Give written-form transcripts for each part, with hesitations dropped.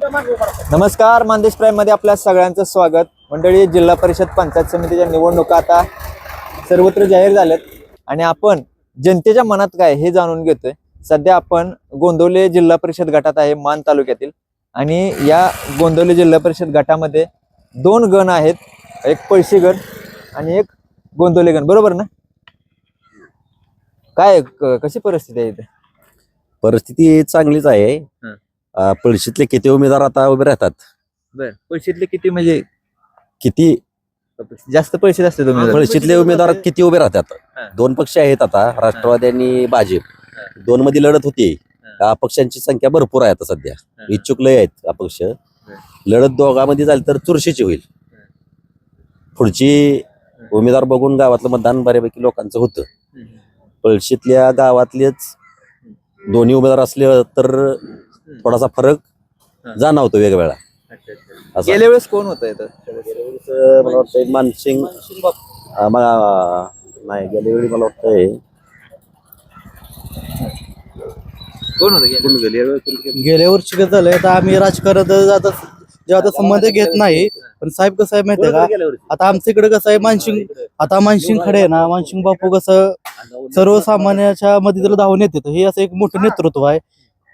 नमस्कार, मानदेश प्राईम मध्ये आपल्या सगळ्यांचं स्वागत. मंडळी, जिल्हा परिषद पंचायत समितीच्या निवडणुका आता सर्वत्र जाहीर झाल्यात आणि आपण जनतेच्या मनात काय हे जाणून घेतोय. सध्या आपण गोंदवले जिल्हा परिषद गटात आहे, मान तालुक्यातील. आणि या गोंदवले जिल्हा परिषद गटामध्ये दोन गण आहेत, एक पळशी गण आणि एक गोंदवले गण, बरोबर ना? काय कशी परिस्थिती आहे इथे? परिस्थिती चांगलीच आहे. पळशीतले किती उमेदवार आता उभे राहतात? बर, पळशीतले किती म्हणजे किती जास्त पैसे असते तुम्ही? पळशीतले उमेदवार किती उभे राहतात? दोन पक्ष आहेत आता, राष्ट्रवादी आणि भाजप. दोन मध्ये लढत होती. अपक्षांची संख्या भरपूर आहे आता सध्या, इच्छुक लय आहेत अपक्ष. लढत दोघांमध्ये झाली तर चुरशीची होईल. पुढची उमेदवार बघून गावातलं मतदान बऱ्यापैकी लोकांचं होतं. पळशीतल्या गावातलेच दोन्ही उमेदवार असले तर थोडासा फरक जाणवतो वेगवेगळा. गेल्या वेळेस कोण होतं इथं? मला वाटतं मानसिंग नाही, गेल्या वेळी मला वाटतंय कोण होतं? गेल्या वर्षी कसं झालंय, आता आम्ही राजकारण जाता संबंध घेत नाही. पण साहेब कसं आहे माहितीये का, आता आमच्या इकडे कसं आहे, मानसिंग खडे आहे ना, मानसिंग बापू कसं सर्वसामान्याच्या मदतीला धावून येते. हे असं एक मोठं नेतृत्व आहे.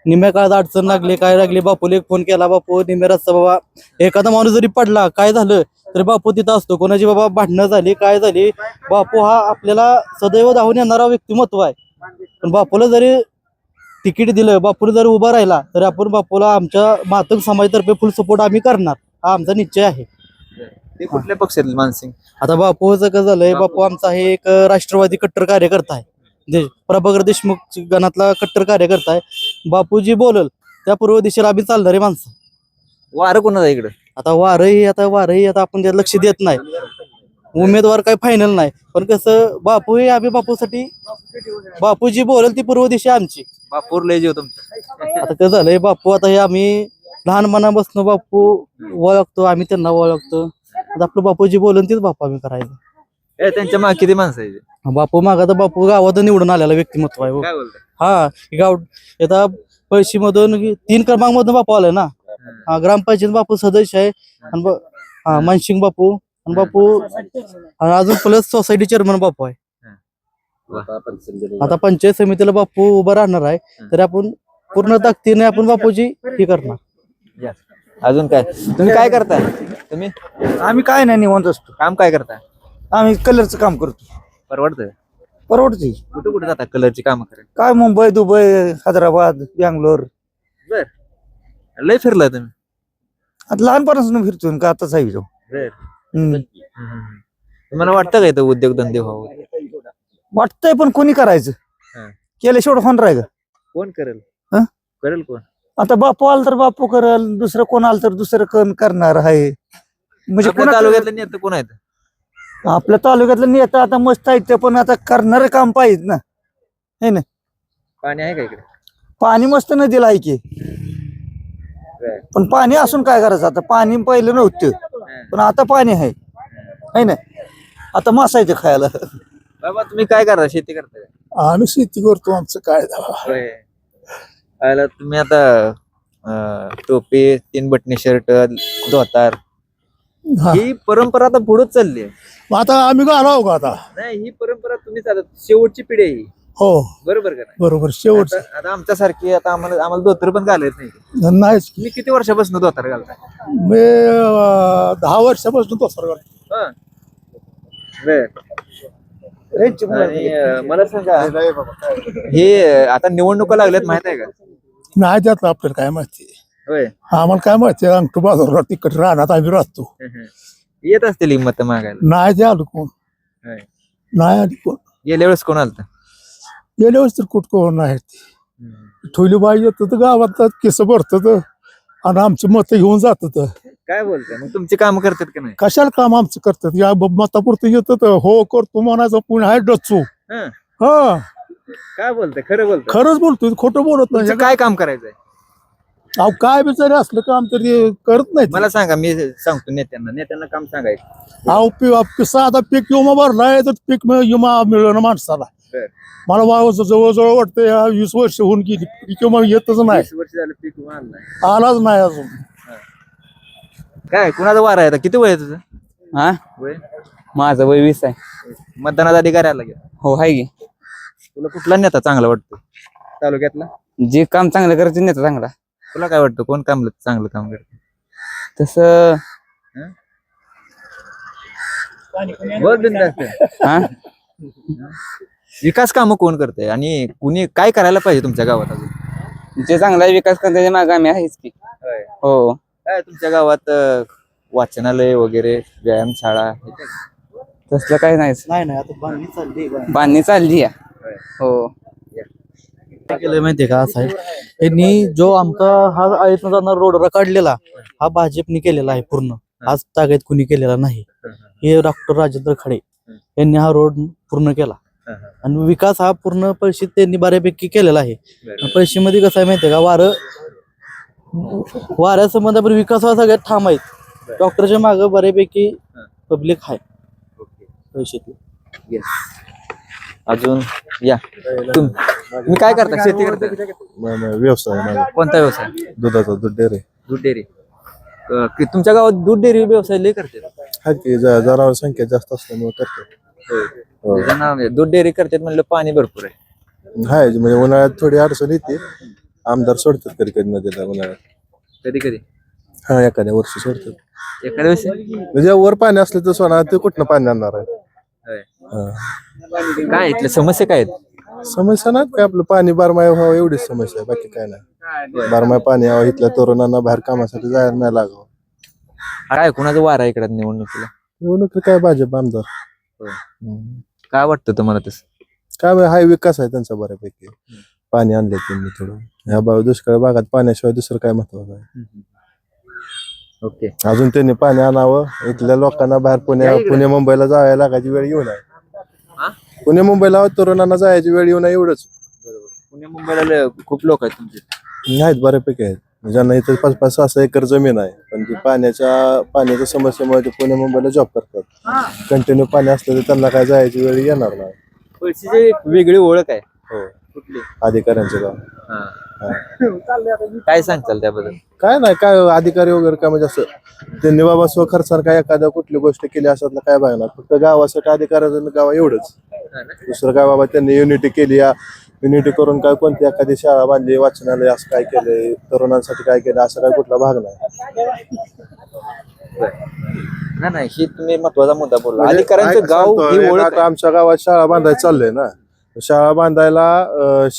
निम्या काळात अडचण लागली, काय लागली, बापूला एक फोन केला, बापू निम्या रस्ता बाबा, एखादा माणूस जरी पडला काय झालं तरी बापू तिथं असतो. कोणाची बाबा भांडणं झाली काय झाली, बापू हा आपल्याला सदैव धावून येणारा व्यक्तिमत्व आहे. पण बापूला जरी तिकीट दिलं, बापूला जर उभा राहिला तर आपण बापूला आमच्या मातंग समाजातर्फे फुल सपोर्ट आम्ही करणार, हा आमचा निश्चय आहे. ते कुठल्या पक्षातील मानसिंग? आता बापूचं कसं झालंय, बापू आमचा हे एक राष्ट्रवादी कट्टर कार्यकर्ता आहे, प्रभाकर देशमुख गणातला कट्टर कार्यकर्ता आहे. बापूजी बोलल त्या पूर्व दिशेला आम्ही चालणारे माणसं. वारं कोणाचा इकडे? आता वारही आता आपण त्यात लक्ष देत नाही. उमेदवार काही फायनल नाही, पण कसं बापू हे आम्ही बापूसाठी, बापूजी बोलल ती पूर्व दिशा आमची. बापूर लय जीव तुमचा. आता कसं झालंय, बापू आता हे आम्ही लहानपणापासून बापू ओळखतो, आम्ही त्यांना ओळखतो. आता आपलं बापूजी बोलल तीच बापू आम्ही करायचं. त्यांच्या मागे किती माणसं आहेत? बापू मागा तर बापू गावात निवडून आलेला व्यक्तिमत्व आहे. काय बोलताय? हा, गाव आता पळशी मधून 3 क्रमांक मधून बापू आलाय ना. हा, ग्रामपंचायत बापू सदस्य आहे. आणि मानसिंग बापू आणि बापू अजून प्लस सोसायटी चेअरमन बापू आहे. आता पंचायत समितीला बापू उभा राहणार आहे, तर आपण पूर्ण ताकदीने आपण बापूजी हे करणार. अजून काय तुम्ही काय करताय? तुम्ही? आम्ही काय नाही, निवांत असतो. काम काय करताय? आम्ही कलरचं काम करतो. परवडतंय? परवडते. कुठे कुठे जाता कलरची कामं करायला? काय मुंबई, दुबई, हैदराबाद, बँगलोर. बर, लय फिरलाय तुम्ही? आता लहानपणापासून फिरतो का, आताच आहे तो. मला वाटतं का इथं उद्योगधंदे व्हावं? वाटतंय, पण कोणी करायचं? केल्याशिवाय होणार आहे का? कोण करेल? हं? करेल कोण? आता बापू आला तर बापू करेल, दुसरं कोण आलं तर दुसरं कोण करणार आहे. म्हणजे आपल्या तालुक्यातलं नेते कोण आहेत? आपल्या तालुक्यातलं नेता आता मस्त आहेत, पण आता करणारं काम पाहिजे ना, हे ना. पाणी आहे का इकडे? पाणी मस्त नदीला आहे की, पण पाणी असून काय करायचं? आता पाणी पहिलं नव्हतं, पण आता पाणी आहे ना. आता मासा येते खायला. बाबा, तुम्ही काय करता? शेती करताय? आम्ही शेती करतो. आमचं काय तुम्ही आता टोपी, 3 बटणी शर्ट, धोतार, ही परंपरा आता पुढे चालली आहे. आता आम्ही घालाव का आता? नाही, ही परंपरा तुम्ही चालत, शेवटची पिढी आहे ही, हो बरोबर का? बरोबर, शेवट. आता आमच्या सारखी आता आम्हाला धोतर पण घालायच नाही. नाहीच. तुम्ही किती वर्षापासून धोतर घालताय? मी 10 वर्षापासून तो सरकार. आणि मला सांगा, हे आता निवडणुका लागल्यात, माहित आहे का? नाही त्यात आपल्याला काय माहिती. होय, आम्हाला काय माहिती, अंगठू बाजारला तिकट राहण्यात आम्ही राहतो. येत असतील हिंमत मागायला. नाही ते आलो कोण, नाही आली कोण. गेल्या वेळेस कोण आलं? गेल्या वेळेस तर कुठ कोण नाही. ठोली बाई येत तर गावात केस भरतात आणि आमची मतं घेऊन जातात. काय बोलताय? मग तुमची काम करतात का नाही? कशाला काम आमचं करतात? या मतापुरतं येतात, हो करतो म्हणायचं, पुणे आहे डचू. हा, काय बोलताय? खरं बोलतोय? खरंच बोलतोय, खोटं बोलत नाही. काय काम करायचंय? अहो, काय बिचारे असलं काम तरी करत नाही. मला सांगा, मी सांगतो नेत्यांना काम सांगायचं. अहो, साधा पीक विमा भरलाय तर पीक विमा मिळणं माणसाला. मला जवळजवळ वाटतं 20 वर्ष होऊन गेली, पीक विमा येतच नाही. 20 वर्ष झालं पीक विमा आला नाही. आलाच नाही अजून. काय कुणाचा वार आहे आता? किती वय आहे तुझं? हा वय माझं वय 20 आहे. मतदानाचा अधिकार आला की हो आहे की. तुला कुठला नेता चांगला वाटतो तालुक्यातला? जे काम चांगलं करायचं नेता चांगला. तुला काय वाटतं कोण चांगलं काम करतं? तसं बोल बिनधास्त. हा विकास कामं कोण करते आणि कुणी काय करायला पाहिजे तुमच्या गावात अजून? जे चांगला विकास करण्याच्या मागे आम्ही आहेच की. हो काय तुमच्या गावात वाचनालय वगैरे व्यायामशाळा हे काय? तसलं काही नाहीच. नाही आता बांधणी चालली बांधणी चालली आहे. हो काय केलंय माहितीये का साहेब, यांनी जो आमचा हा आयतनं जाणार रोड काढलेला हा भाजपने केलेला आहे पूर्ण. आज तागायत कुणी केलेला नाही. हे डॉक्टर राजेंद्र खडे यांनी हा रोड पूर्ण केला आणि विकास हा पूर्ण पैसे त्यांनी बऱ्यापैकी केलेला आहे. पैशामध्ये कसं आहे माहितीये का, वाऱ्यासंबंध आपण विकास हा सगळ्यात ठाम आहेत. डॉक्टरच्या मागे बऱ्यापैकी पब्लिक आहे पैशातली. अजून या तुम्ही काय करता? शेती करता? व्यवसाय माझा कोणता व्यवसाय? दुधाचा दूध डेअरी दूध डेअरी. तुमच्या गावात दूध डेअरी व्यवसाय लय करते. हा की जनावर संख्या जास्त असल्यामुळे करतो. दूध डेअरी करतात म्हणलं पाणी भरपूर आहे. हाय म्हणजे उन्हाळ्यात थोडी अडचण येते. आमदार सोडतात कधी कधी नदीला उन्हाळ्यात. कधी कधी हा एखाद्या वर्षी सोडतात. एखाद्या वेळेस म्हणजे वर पाणी असलं तर सोना ते कुठनं पाणी आणणार आहे. हा. काय इथल्या समस्या काय आहेत? समस्या नाही काय, आपलं पाणी बारमाही व्हावं एवढीच समस्या आहे, बाकी काय नाही. बारमाही पाणी यावं, इथल्या तरुणांना बाहेर कामासाठी जायला नाही लागावं. काय कुणाचं वार आहे इकडे निवडणुकीला? निवडणूक काय भाजप आमदार. काय वाटतं तुम्हाला तसं? काय म्हणजे हाय विकास आहे त्यांचा बऱ्यापैकी. पाणी आणलं त्यांनी थोडं. ह्या दुष्काळ भागात पाण्याशिवाय दुसरं काय महत्वाचं आहे? ओके. अजून त्यांनी पाणी आणावं. इथल्या लोकांना बाहेर पुणे मुंबईला जायला लागायची वेळ येऊ नये. पुणे मुंबईला तरुणांना जायची वेळ येऊ नये एवढंच. पुणे मुंबईला खूप लोक आहेत तुमचे? आहेत बऱ्यापैकी आहेत. ज्यांना इथं 5-5-6 एकर जमीन आहे, पण ती पाण्याच्या समस्येमुळे ते पुणे मुंबईला जॉब करतात. कंटिन्यू पाणी असलं तर त्यांना काय जायची वेळ येणार नाही. पैशाची एक वेगळी ओळख आहे. हो कुठली? अधिकाऱ्यांचं गाव. काय सांगताल त्याबद्दल? काय नाही, काय अधिकारी वगैरे काय म्हणजे असं त्यांनी बाबा स्वखर्चानं काय एखाद्या कुठली गोष्ट केली असं काय बघणार. फक्त गावासाठी अधिकाऱ्याचं गाव एवढंच. दुसरं काय बाबा त्यांनी युनिटी केली, युनिटी करून काय कोणती एखादी शाळा बांधली, वाचनालय असं काय केलंय, तरुणांसाठी काय केलं असं काय कुठला भाग नाही. नाही ही तुम्ही महत्वाचा मुद्दा बोलला. म्हणजे अधिकाऱ्यांचं गाव ही ओळख आता आमच्या गावात शाळा बांधायला चाललंय ना. शाळा बांधायला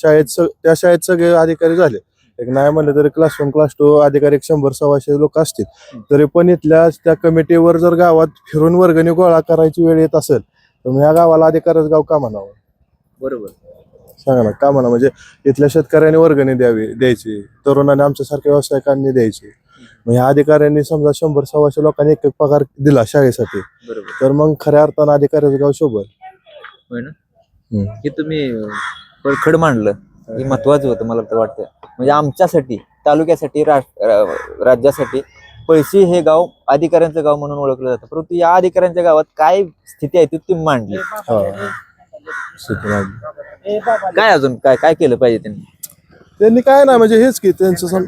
त्या शाळेत सगळे अधिकारी झाले. एक नाही म्हणलं तरी क्लास 1 क्लास 2 अधिकारी 100-125 लोक असतील. तरी पण इथल्या त्या कमिटीवर जर गावात फिरून वर्गणी गोळा करायची वेळ येत असेल तर मग या गावाला अधिकाऱ्याचं गाव का म्हणावं? बरोबर सांगा ना, का म्हणा? म्हणजे इथल्या शेतकऱ्यांनी वर्गणी द्यायची, तरुणांनी आमच्यासारख्या व्यावसायिकांनी द्यायची. मग ह्या अधिकाऱ्यांनी समजा 100-125 लोकांनी एक पगार दिला शाळेसाठी, तर मग खऱ्या अर्थानं अधिकाऱ्याचं गाव शोभल. होय ना? हे तुम्ही परखड मांडलं, हे महत्वाचं होतं मला तर वाटतं. म्हणजे आमच्यासाठी, तालुक्यासाठी, राज्यासाठी पैसे हे गाव अधिकाऱ्यांचं गाव म्हणून ओळखलं जातं. परंतु या अधिकाऱ्यांच्या गावात काय स्थिती आहे ती तुम्ही मांडली. काय अजून काय केलं पाहिजे त्यांनी? काय नाही म्हणजे हेच की त्यांचं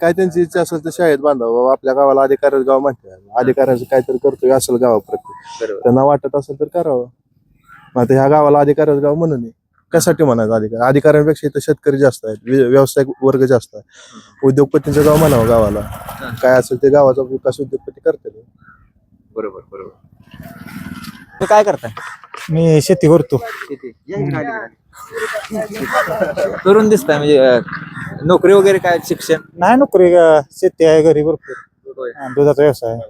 काय त्यांची इच्छा असेल तर शाळेत बांधावं. बाबा आपल्या गावाला अधिकाऱ्याचं गाव म्हणते, अधिकाऱ्याचं काहीतरी कर्तव्य असेल गावाप्रती, त्यांना वाटत असेल तर करावं. आता ह्या गावाला अधिकाऱ्याचं गाव म्हणून कशासाठी म्हणायचं? अधिकाऱ्यांपेक्षा इथं शेतकरी जास्त आहेत, व्यावसायिक वर्ग जास्त आहे. उद्योगपतींचं गाव म्हणावं गावाला. काय असेल ते गावाचा विकास उद्योगपती करते. बरोबर बरोबर. तुम्ही काय करताय? मी शेती करतो. तरुण दिसताय, म्हणजे नोकरी वगैरे काय, शिक्षण? नाही नोकरी, शेती आहे घरी भरपूर. दुधाचा व्यवसाय आहे.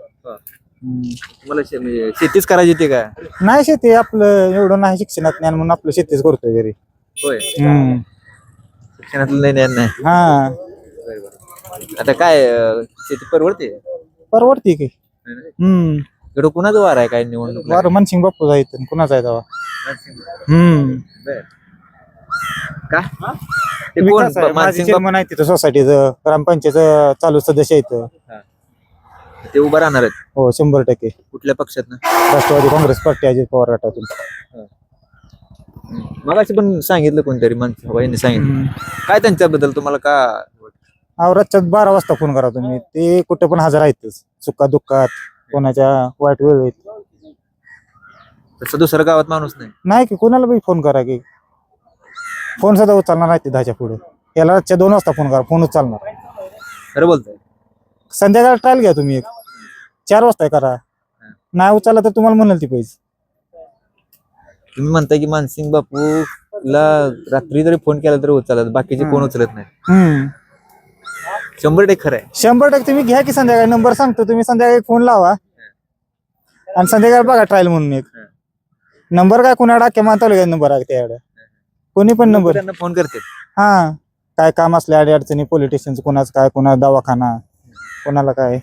मला म्हणजे शेतीच करायची होती काय? नाही शेती आपलं एवढं नाही शिक्षणात ज्ञान म्हणून आपलं शेतीच करतोय घरी. होय. शिक्षणातलं ज्ञान नाही. हा आता काय शेती परवडते? परवडती की. इकडं कुणाचं वार आहे काय निवडणूक? वार मनसिंग बाप्पू जायचं कुणाचा आहे तेव्हा. का ते कोण? मानसिंग चेअरमन आहे तिथं सोसायटीचं, ग्रामपंचायत चालू सदस्य आहेत ते उभं राहणार आहेत? हो 100%. कुठल्या पक्षात? राष्ट्रवादी काँग्रेस पार्टी, अजित पवार गटातून. मगाशी पण सांगितलं कोणतरी, यांनी सांगितलं. काय त्यांच्याबद्दल तुम्हाला का? अहो रातच्यात 12 वाजता फोन करा तुम्ही, ते कुठे पण हजर आहेतच, सुखा दुःखात, कोणाच्या वाईट वेळेत. तसं दुसऱ्या गावात माणूस नाही. नाही की कोणाला बी फोन करा की, फोन सुद्धा उचलणार नाही ते 10च्या पुढे. याला रातच्या 2 वाजता फोन करा, फोन उचलणार. खरं बोलतोय. संध्याकाळ ट्रायल घ्या तुम्ही, 4 वाजता करा, नाही उचलला तर तुम्हाला म्हणाल ती पैसे. तुम्ही म्हणताय की मानसिंग बापूला रात्री जरी फोन केला तरी उचलत, बाकीचे कोण उचलत नाही. 100% खरं आहे. 100% तुम्ही घ्या की संध्याकाळी, नंबर सांगतो, तुम्ही संध्याकाळी फोन लावा आणि संध्याकाळी बघा ट्रायल म्हणून एक नंबर. काय कुणा डाक्या मानतालुक्यात नंबर आहे त्याकडे, कोणी पण नंबर. त्यांना फोन करते. हा, काय काम असले अडी अडचणी, पोलीस स्टेशनचं, कुणाचं काय, कुणा दवाखाना, कोणाला काय.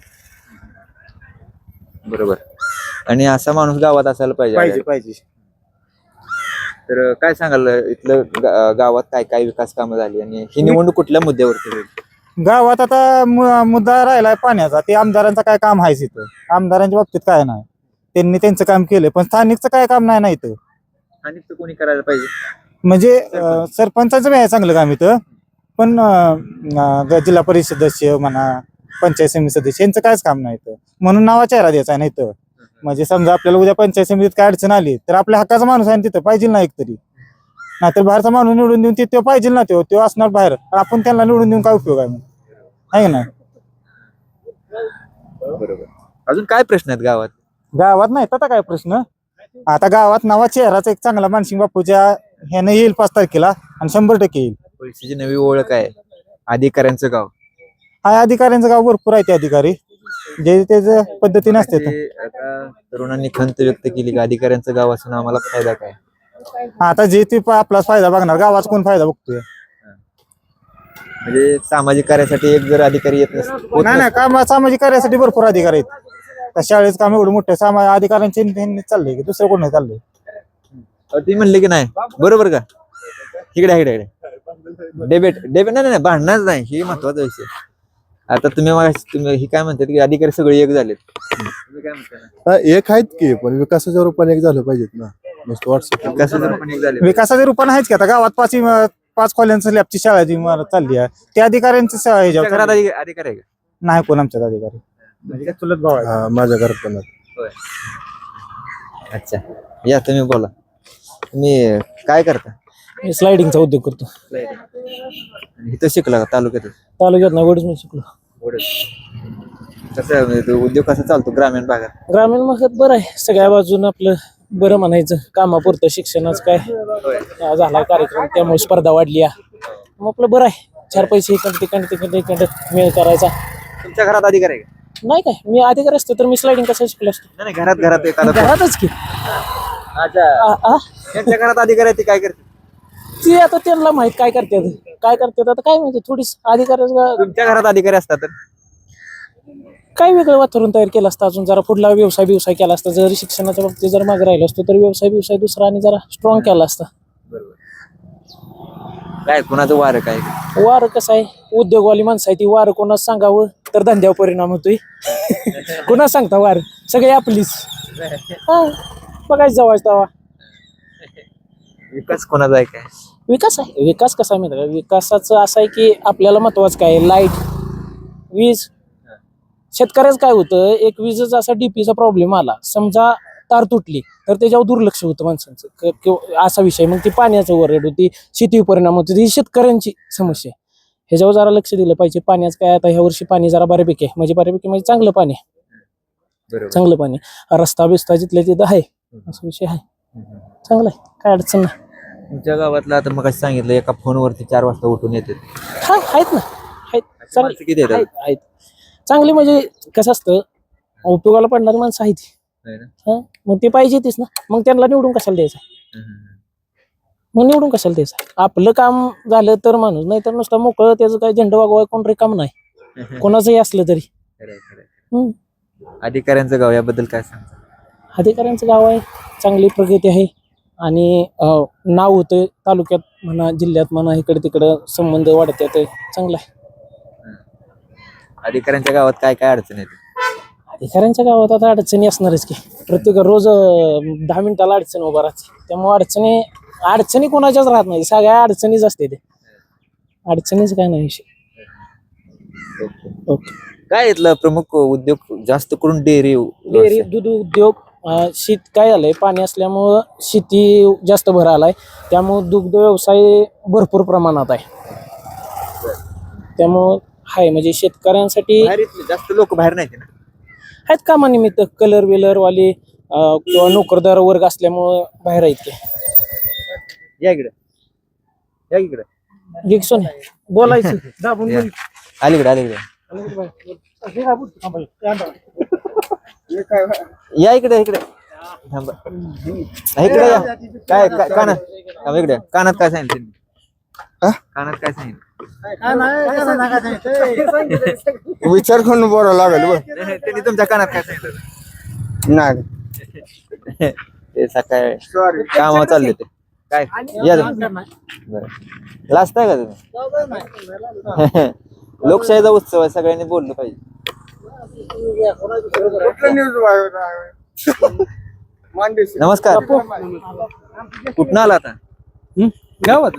बरोबर. आणि असा माणूस गावात असायला पाहिजे. पाहिजे. तर काय सांगाल इथलं गावात काय काय विकास कामं झाली आणि ही निवडणूक कुठल्या मुद्द्यावरती होईल? गावात आता मुद्दा राहिलाय पाण्याचा. ते आमदारांचं काय काम आहे इथं, आमदारांच्या बाबतीत काय नाही, त्यांनी त्यांचं काम केलं, पण स्थानिकचं काय काम नाही ना इथं. आणि ते कोणी करायला पाहिजे? म्हणजे सरपंचाचं बी आहे चांगलं काम इथं, पण जिल्हा परिषद सदस्य म्हणा, पंचायत समिती सदस्य यांचं कायच काम नाही इथं. म्हणून नावा चेहरा द्यायचा आहे ना इथं. म्हणजे समजा आपल्याला उद्या पंचायत समितीत काय अडचण आली तर आपल्या हक्काचा माणूस आहे तिथं, पाहिजे ना एक तरी. नाहीतर बाहेरचा माणूस निवडून देऊन तो पाहिजे ना, तो असणार बाहेर, आपण त्यांना निवडून देऊन काय उपयोग आहे ना. बरोबर. अजून काय प्रश्न आहेत गावात? गावात नाही आता काय प्रश्न. आता गावात नावा चेहराचा एक चांगला मानसिंग बापूच्या ह्यानं येईल 5 तारखेला आणि 100% येईल. पैशाची नवी ओळख आहे, अधिकाऱ्यांचं गाव. हा, अधिकाऱ्यांचं गाव भरपूर आहे, ते अधिकारी जे त्याच्या पद्धतीने असते. ते आता तरुणांनी खंत व्यक्त केली की अधिकाऱ्यांचं गाव असून आम्हाला फायदा काय? आता जे ते आपलाच फायदा बघणार, गावाचा कोण फायदा बघतोय? म्हणजे सामाजिक कार्यासाठी एक जर अधिकारी येत नसतो. नाही काम सामाजिक कार्यासाठी भरपूर अधिकारी आहेत. त्या शाळेचं काम एवढं मोठं अधिकाऱ्यांचे चाललंय की दुसरं कोण नाही चाललंय. ती म्हणले की नाही, बरोबर का? इकडे डेबेट नाही, भांडणाच नाही, हे महत्वाचा विषय. आता तुम्ही ही काय म्हणतात की अधिकारी सगळे एक झालेत, तुम्ही काय म्हणता? एक आहेत की, पण विकासाच्या रूपाने एक झालं पाहिजेत ना. नुसतं व्हॉट्सअप विकासाचे रूपाने आहेच की. आता गावात 5 खोल्यांचं लॅबची शाळा जी चालली आहे, त्या अधिकाऱ्यांची शाळा ह्याच्यावर घरात चालली. अधिकारी आहे का? नाही कोण आमच्यात अधिकारी, चुलत भाऊ आहे. माझ्या घरात पण आहेत. होय. अच्छा, या तुम्ही बोला. तुम्ही काय करता? मी स्लायडिंगचा उद्योग करतो. इथं शिकला का तालुक्यात? तालुक्यात ना वडीच मी शिकलो. कसं म्हणजे तो उद्योग कसा चालतो ग्रामीण भागात? ग्रामीण भागात बरं आहे, सगळ्या बाजून आपलं बरं म्हणायचं. कामापुरतं शिक्षणाचं काय झाला कार्यक्रम, त्यामुळे स्पर्धा वाढली आहे. मग आपलं बरं आहे, 4 पैसे इकडे मेळ करायचा. तुमच्या घरात अधिकारी आहे का? नाही काय, मी अधिकारी असतो तर मी स्लायडिंग कसं शिकलो असतो. नाही घरात एखादा. घरातच की. अच्छा, त्यांच्या घरात अधिकारी आहे, ते काय करते? ती आता त्यांना माहित काय करतात आता काय माहिती. थोडीच अधिकारी तुमच्या घरात अधिकारी असतात तर काय वेगळं वातावरण तयार केलं असतं, अजून जरा पुढला व्यवसाय केला असता. जर शिक्षणाच्या बाबतीत जर मागे राहिलो असतो तर व्यवसाय दुसरा आणि जरा स्ट्रॉंग केला असता. काय कुणाचं वार काय? वार कसं आहे, उद्योगवाली माणसं आहे ती. वार कोणाच सांगावं तर धंद्यावर परिणाम होतोय. कोणाच सांगता वार, सगळे आपलीच. बघायचं जवळ तवा. विकास कोणाचा आहे काय? विकास आहे. विकास कसा आहे माहिती का, विकासाचं असं आहे की आपल्याला महत्वाचं काय, लाईट, वीज. शेतकऱ्याचं काय होतं, एक विजेचा असा डीपीचा प्रॉब्लेम आला, समजा तार तुटली तर त्याच्यावर दुर्लक्ष होतं माणसांचं किंवा असा विषय. मग ती पाण्याचं ओरड होती, शेतीवर परिणाम होतो, ही शेतकऱ्यांची समस्या आहे. ह्याच्यावर जरा लक्ष दिलं पाहिजे. पाण्याचं काय, आता ह्या वर्षी पाणी जरा बऱ्यापैकी आहे, म्हणजे चांगलं पाणी आहे. चांगलं पाणी, रस्ता बिस्ता जिथल्या तिथं आहे, असा विषय आहे. चांगलं आहे, काय अडचण नाही. तुमच्या गावातला आता मग सांगितलं एका फोनवरती 4 वाजता उठून येते. हा, आहेत ना, आहेत चांगली. किती येतात? आहेत चांगली. म्हणजे कसं असतं, उपयोगाला पडणारी माणसं आहेत. मग ते पाहिजेतीच ना, मग त्यांना निवडून कशाला द्यायचं? निवडून कशाला द्यायचं? आपलं काम झालं तर माणूस, नाही तर नुसतं मोकळं त्याचं काय झेंडा वागवाय कोण रिकाम नाही, कोणाचंही असलं तरी. अधिकाऱ्यांचं गाव याबद्दल काय सांगता? अधिकाऱ्यांचं गाव आहे, चांगली प्रगती आहे आणि नाव होतं तालुक्यात म्हणा, जिल्ह्यात म्हणा, इकडे तिकडं संबंध वाढतात, चांगला आहे. अधिकाऱ्यांच्या गावात काय काय अडचण येते? अधिकाऱ्यांच्या गावात आता अडचणी असणारच की. प्रत्येक रोज 10 मिनिटाला अडचण उभा राहते, त्यामुळे अडचणी कोणाच्याच राहत नाही, सगळ्या अडचणीच असते. ते अडचणीच काय नाही विषय. ओके. काय इथलं प्रमुख उद्योग जास्त करून डेअरी डेअरी दूध उद्योग शेत काय झालंय पाणी असल्यामुळं शेती जास्त भर आलाय त्यामुळं दुग्ध व्यवसाय भरपूर प्रमाणात आहे त्यामुळं हाय म्हणजे शेतकऱ्यांसाठी बाहेर इथले जास्त लोक बाहेर नाही ना. आहेत कामानिमित्त कलर विलर वाले किंवा नोकरदार वर्ग असल्यामुळं बाहेर आहेत ते. या इकडे या इकडे जिक्सन बोलायचं दाबून या. अलीकडे या इकडे थांबा. इकडे या. काय कानात थांबा इकडे कानात काय सांगितलं कानात काय सांगितलं विचार करून बोलावं लागेल त्यांनी तुमच्या कानात काय सांगितलं नाही ते सकाळी कामावर चालले ते काय या बरं लाजताय का तुम्ही लोकशाहीचा उत्सव आहे सगळ्यांनी बोललं पाहिजे. नमस्कार कुठं आला आता गावात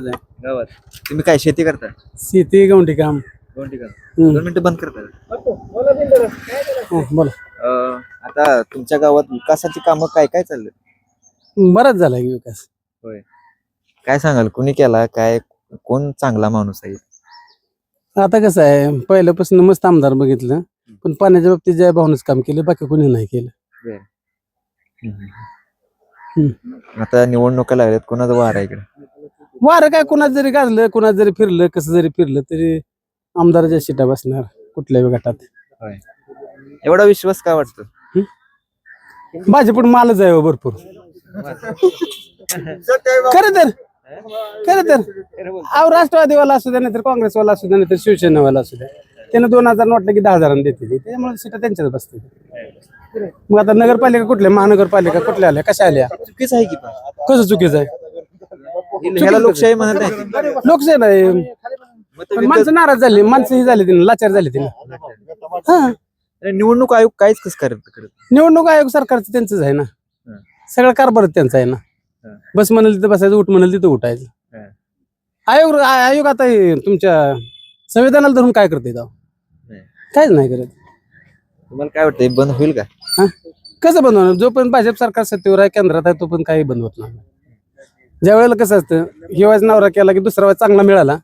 गावात तुम्ही काय शेती करता शेती गवंडी काम दोन ठिकाण 2 मिनिटं बंद करता बोला आता तुमच्या गावात विकासाची कामं काय काय चालले बराच झाला की विकास होय काय सांगाल कुणी केला काय कोण चांगला माणूस आहे आता कसं आहे पहिल्यापासून मस्त आमदार बघितलं पण पाण्याच्या बाबतीत जय भाऊनच काम केलं बाकी कोणी नाही केलं आता निवडणुका लागल्यात कोणाचा वार आहे इकडे वारं काय कुणाच जरी गाजलं कुणाच जरी फिरलं कसं जरी फिरलं तरी आमदाराच्या शिटा बसणार कुठल्याही गटात एवढा विश्वास का वाटतो भाजपकडून मालच आहे हो भरपूर खरं तर अहो राष्ट्रवादीवाला असू द्या नाहीतर काँग्रेसवाला असू द्या नाहीतर शिवसेनेवाला असू द्या त्यानं 2000 वाटलं की 10,000 देते त्याच्यामुळे सीटा त्यांच्याच बसते मग आता नगरपालिका कुठल्या महानगरपालिका कुठल्या आल्या कशा आल्या चुकीच आहे की पण कसं चुकीचं आहे ह्याला लोकशाही म्हणत नाही लोकशाही नाही मग पण तुम्ही माणसं नाराज झाली माणसं ही झाली तिने लाचार झाली तिने हा तर निवडणूक आयोग काहीच कसं करत निवडणूक आयोग सरकारचं त्यांचंच आहे ना सगळं कारभार त्यांचा आहे ना बस म्हणाल तिथं बसायचं उठ म्हणाल तिथं उठायचं आयोग आता हे तुमच्या संविधानाला धरून काय करते काहीच नाही करत तुम्हाला काय वाटतं बंद होईल का कसं बंद होणार जोपर्यंत भाजप सरकार सत्तेवर आहे केंद्रात आहे तोपर्यंत काही बंद होत नाही ज्या वेळेला कसं असतं हिवाळ्याचा नवरा केला की दुसरा वेळा चांगला मिळाला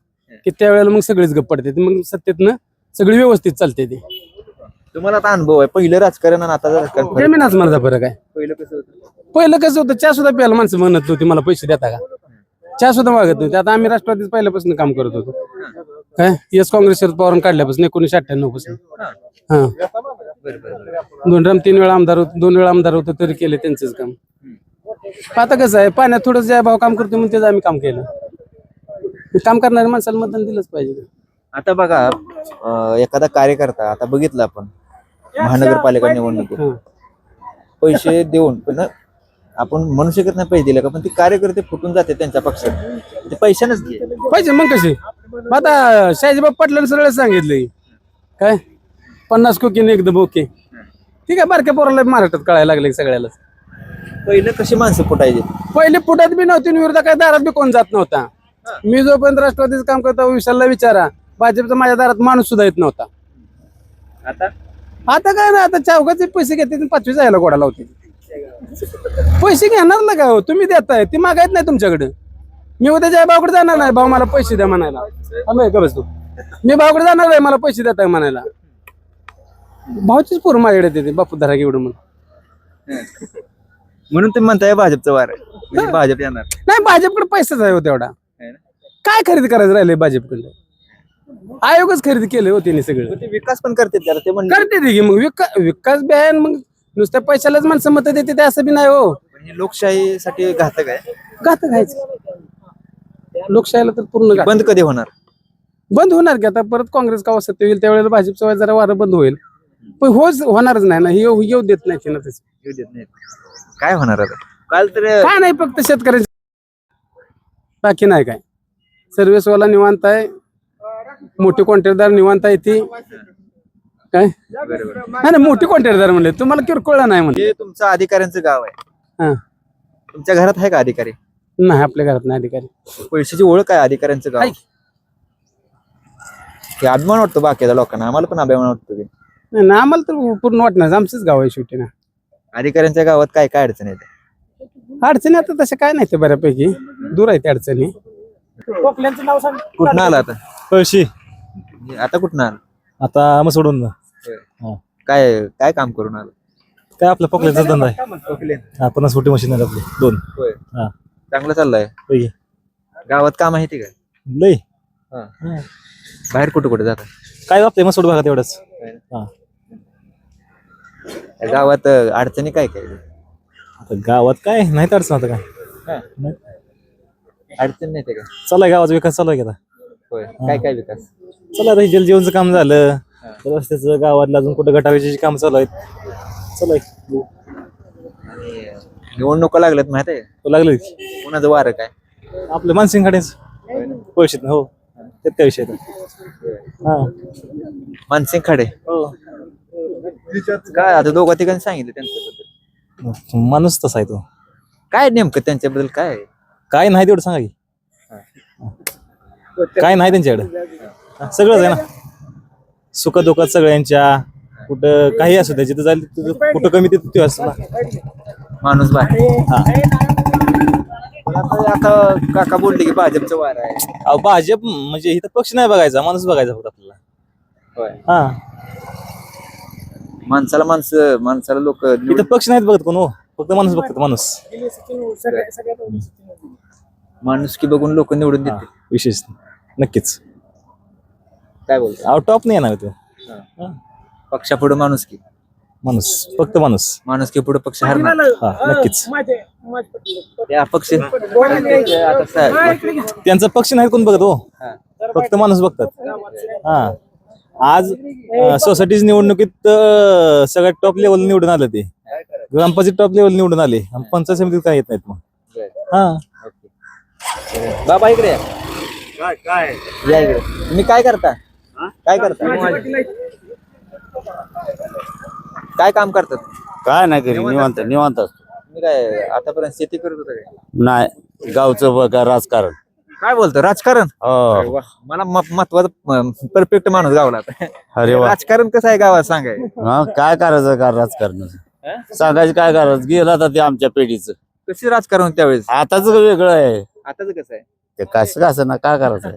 की त्यावेळेला मग सगळीच गप्प पडते मग सत्तेतनं सगळी व्यवस्थित चालते ती तुम्हाला आता अनुभव आहे पहिलं राजकारण आणि आता राजकारण जमीन आसमानाचा फरक आहे पहिलं कसं होतं चहा सुद्धा प्यायला माणसं म्हणत नव्हती मला पैसे देता का चहा सुद्धा मागत नव्हती आता आम्ही राष्ट्रवादीच पहिल्यापासून काम करत होतो काय एस काँग्रेस शरद पवार काढल्यापासून 1998 पासून हा 2 वेळा आमदार होतो तरी केले त्यांचंच काम आता कसं आहे पाण्यात थोडं ज्या भाव काम करतो म्हणून त्याचं आम्ही काम केलं काम करणाऱ्या माणसाला मतदान दिलंच पाहिजे आता बघा एखादा कार्यकर्ता आता बघितलं आपण महानगरपालिका निवडणुकीत पैसे देऊन पण आपण म्हणू शकत नाही पैसे दिले का पण ते कार्यकर्ते फुटून जाते त्यांच्या पक्षात ते पैशानच घे पाहिजे मग कसे आता शाहीबाब पाटलांनी सरळ सांगितलंय काय 50 कोकीने एकदम ओके ठीक आहे बारक्या पोराला महाराष्ट्रात कळायला लागले सगळ्याला पहिलं कशी माणसं फुटायचे पहिले फुटात बी नव्हती विरोधा काय दारात बी कोण जात नव्हता मी जोपर्यंत राष्ट्रवादीचं काम करतो विशालला विचारा भाजपचा माझ्या दारात माणूस सुद्धा येत नव्हता आता काय ना आता चौकाचे पैसे घेते 5वी जायला गोडा लावते पैसे घेणार ना का हो तुम्ही देताय ती मागायत नाही तुमच्याकडे मी उद्या जय भाऊकडे जाणार नाही भाऊ मला पैसे द्या म्हणायला मी भाऊकडे जाणार नाही मला पैसे देताय म्हणायला भाऊचीच पोर माझ्याकडे देते बापू धरा एवढं म्हणून तुम्ही म्हणताय भाजपचं वार आहे म्हणजे भाजप येणार नाही भाजपकडे पैसाच आहे हो तेवढा काय खरेदी करायचं राहिले भाजपकडे आयोगच खरेदी केले हो त्यांनी सगळं ते विकास पण करते त्याला ते म्हणले करते ते की मग विकास बी आहे मग नुसत्या पैशालाच माणसं मत देते ते असं बी नाही हो हे लोकशाहीसाठी घातक आहे घातक खायचं लोकशाहीला तर पूर्ण घातक. बंद कधी होणार बंद होणार की आता परत काँग्रेस का सत्य होईल त्यावेळेला भाजपचं जरा वारं बंद होईल पण होणारच नाही ना येऊ देत नाही ना त्याच येऊ देत नाहीत. काय होणार आता काल तर काय नाही फक्त शेतकऱ्यांचे बाकी नाही काय सर्व्हिसवाला निवांत आहे मोठे कॉन्ट्रॅक्टदार निवांत आहे ती काय नाही मोठी कॉन्ट्रॅक्टदार म्हणले तुम्हाला किरकोळ नाही म्हणले हे तुमचं अधिकाऱ्यांचं गाव आहे हा तुमच्या घरात आहे का अधिकारी नाही आपल्या घरात नाही अधिकारी पैशाची ओळख आहे अधिकाऱ्यांचं गाव की अभिमान वाटतो बाकीच्या लोकांना, आम्हाला पण अभिमान वाटतो की नाही ना, आम्हाला तर पूर्ण वाटणार, आमचंच गाव आहे शेवटी ना. अधिकाऱ्यांच्या गावात काय काय अडचण येते? अडचणी आता तशा काय नाही ते, बऱ्यापैकी दूर आहेत अडचणी. कोकल्यांचं नाव सांग. कुठं आला आता? कळशी आता कुठं आला? आता मग सोडून काय काय काम करून आलं? काय आपला पकडल्याचा धंदा आहे. आपण सुटी मशीन आहे आपली 2. होय. हा. चांगलं चाललंय. होय. गावात काम आहे का? लय बाहेर कुठं कुठं जातात? काय आपल्या मग सोड भागात एवढंच. गावात अडचणी काय काय? आता गावात काय नाही तर अडचण आता काय अडचण नाही ते का? चालू आहे गावाचा विकास चालू आहे की आता. होय. काय काय विकास? चला आता हे जलजीवनचं काम झालं, रस्त्याचं गावातलं अजून कुठं गटाराची काम चालू आहेत. चालू आहे. निवडणुका लागल्यात माहित आहे? तो लागलं की कोणाचं वारं काय? आपलं मानसिंग खडेच पैसे हो त्यात काय विषय नाही. हा मानसिंग खडे. हो काय आता दोघा तिघांनी सांगितलं त्यांच्याबद्दल? माणूस तसा आहे तो. काय नेमकं त्यांच्याबद्दल काय आहे? काय नाही तेवढं सांगा की. काय नाही त्यांच्याकडे, सगळंच आहे ना. सुख दुःखात सगळ्यांच्या, कुठं काही असू द्या, जिथं जाईल तुझं कुठं कमी तिथं तू असतो ना माणूस बाहेर. आता काका बोलले की भाजपचं वार आहे. अहो, भाजप म्हणजे इथं पक्ष नाही बघायचा, माणूस बघायचा फक्त आपल्याला. होय. हा माणसाला लोक इथं पक्ष नाहीत बघत कोण हो, फक्त माणूस बघतात. माणूस की बघून लोक निवडून देते. विशेष नक्कीच. काय बोलतो? अहो टॉप नाही येणार तो. पक्षापुढे माणूस की माणूस, फक्त माणूस की पुढे पक्ष हरणार. हा नक्कीच. ते अपक्ष आता त्यांचा पक्ष नाही कोण बघत हो, फक्त माणूस बघतात. हा आज सोसायटीज निवडणुकीत सगळ्यात टॉप लेवल निवडून आलं, ते ग्रामपंचायत टॉप लेवल निवडून आले, पंचायत समितीत काय येत नाहीत मग. हा बाबा इकडे या. या इकडे. तुम्ही काय करता? काय करता? काय काम करतात? काय नाही करी, निवांत निवांत असतो. तुम्ही काय आतापर्यंत शेती करत होता काय? नाही, गावचं बघा राजकारण. काय बोलतो? राजकारण? हो. वा, मला महत्वाचं परफेक्ट माणूस गावला. अरे वा. राजकारण कसं आहे गावात सांगाय? हा, काय करायचं का राजकारणाचं? सांगायचं काय करायचं, गेलं आता ते आमच्या पिढीचं. कशी राजकारण होतं त्यावेळेस? आताच वेगळं आहे. आताच कसं आहे? ते कसं ना काय करायचं.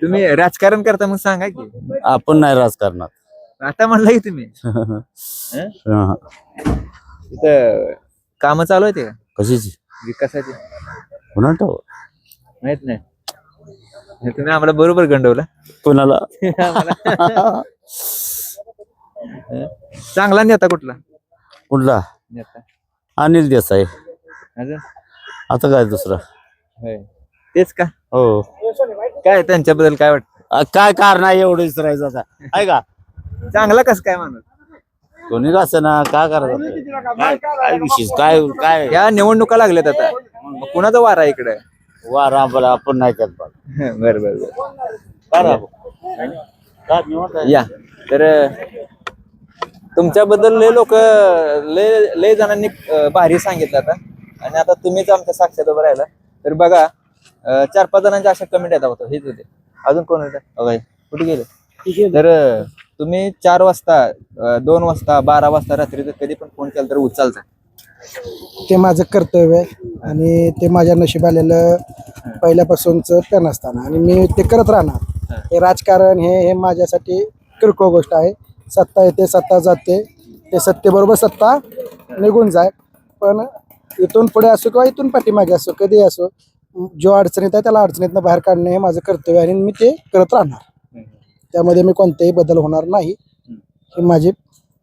तुम्ही राजकारण करता मग सांगा की. आपण नाही राजकारणात. आता म्हणलं की तुम्ही हा. इथं काम चालू आहे का कशाची? विकासाची? पुन्हा ठाव माहित नाही. तुम्ही आम्हाला बरोबर गंडवला. कोणाला? चांगला नेता कुठला? कुठला? नेता अनिल देसाई. अजून? आता काय दुसरा? होय. तेच का? हो. काय त्यांच्याबद्दल काय वाटतं? काय कारण आहे एवढं विसरायचं आता, आहे का? चांगला कस काय माणूस? कोणी कसं ना काय करायचं, काय विशेष काय काय या निवडणुका लागल्यात आता, मग कुणाचा वार आहे इकडे? वा राम आपण नाही करत बघ. बर बर बर. या तर तुमच्याबद्दल लय लोक लय जणांनी भारी सांगितलं आता, आणि आता तुम्हीच आमच्या साक्षात उभं राहिला. तर बघा 4-5 जणांच्या अशा कमेंट येतात होतं, हेच होते. अजून कोण होते? कुठे गेले? तर तुम्ही 4 वाजता, 2 वाजता, 12 वाजता रात्री कधी पण फोन केला तर उचलता. ते माझं कर्तव्य आहे आणि ते माझ्या नशीब आलेलं पहिल्यापासूनच पेन असताना, आणि मी ते करत राहणार. हे राजकारण हे माझ्यासाठी किरकोळ गोष्ट आहे. सत्ता येते, सत्ता जाते, ते सत्तेबरोबर सत्ता निघून जाय. पण इथून पुढे असो किंवा इथून पाठीमागे असो, कधी असो, जो अडचणीत आहे त्याला अडचणीतनं बाहेर काढणे हे माझं कर्तव्य आहे आणि मी ते करत राहणार. त्यामध्ये मी कोणताही बदल होणार नाही, ही माझी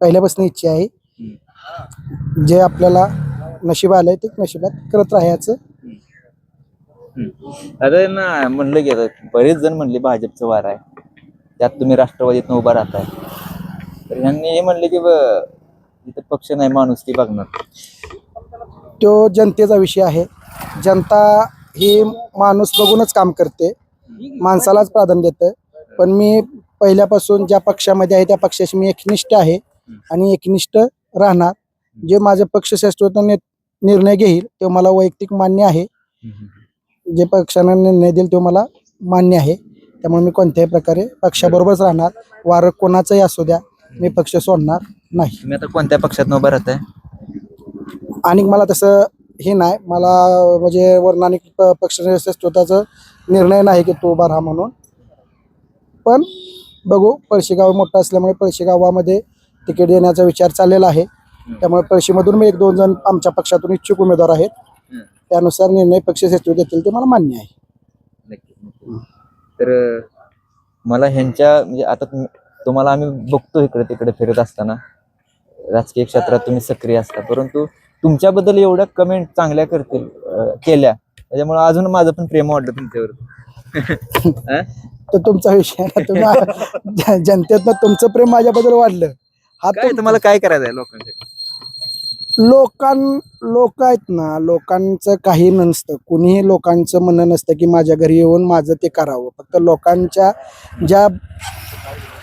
पहिल्यापासून इच्छा आहे. जे आपल्याला नशीब आलंय ते नशिबात करत राहायचं. आता ना म्हणलं गेलं, बरेच जण म्हणले भाजपचं वार आहे, त्यात तुम्ही राष्ट्रवादीतनं उभा राहताय. तर ह्यांनी हे म्हणले की इथं पक्ष नाही, माणूस की बघणार. तो जनतेचा विषय आहे. जनता ही माणूस बघूनच काम करते, माणसालाच प्राधान्य देतं. पण मी पहिल्यापासून ज्या पक्षामध्ये आहे त्या पक्षाशी मी एकनिष्ठ आहे आणि एकनिष्ठ राहणार. जे माझं पक्षश्रेष्ठ निर्णय घेईल तो मला वैयक्तिक मान्य आहे. जे पक्षाने निर्णय देईल तो मला मान्य आहे. त्यामुळे मी कोणत्याही प्रकारे पक्षाबरोबरच राहणार. वारं कोणाचंही असू द्या, मी पक्ष सोडणार नाही. तुम्ही आता कोणत्या पक्षात उभं राहताय? आणि मला तसं हे नाही, मला म्हणजे वर्ण पक्ष स्वतःचा निर्णय नाही की तो उभा राहा म्हणून. पण बघू, पळशी गाव मोठं असल्यामुळे पळशी गावामध्ये तिकीट देण्याचा विचार चाललेला आहे. त्यामुळे पळशीमधून मी 1-2 जण आमच्या पक्षातून इच्छुक उमेदवार आहेत. त्यानुसार निर्णय पक्ष श्रेष्ठी देतील ते मला मान्य आहे. तर मला ह्यांच्या म्हणजे आता तुम्हाला आम्ही बघतो इकडे तिकडे फिरत असताना, राजकीय क्षेत्रात तुम्ही सक्रिय असता, परंतु तुमच्याबद्दल एवढ्या कमेंट चांगल्या केल्या, त्याच्यामुळे अजून माझं पण प्रेम वाटलं तुमच्यावर. तर तुमचा विषय आहे. तुम्ही जनतेतनं तुमचं प्रेम माझ्याबद्दल वाढलं. हा तुम्हाला काय करायचं आहे लोकांसाठी? लोक आहेत ना, लोकांचं काही नसतं. कुणीही लोकांचं म्हणणं नसतं की माझ्या घरी येऊन माझं ते करावं. फक्त लोकांच्या ज्या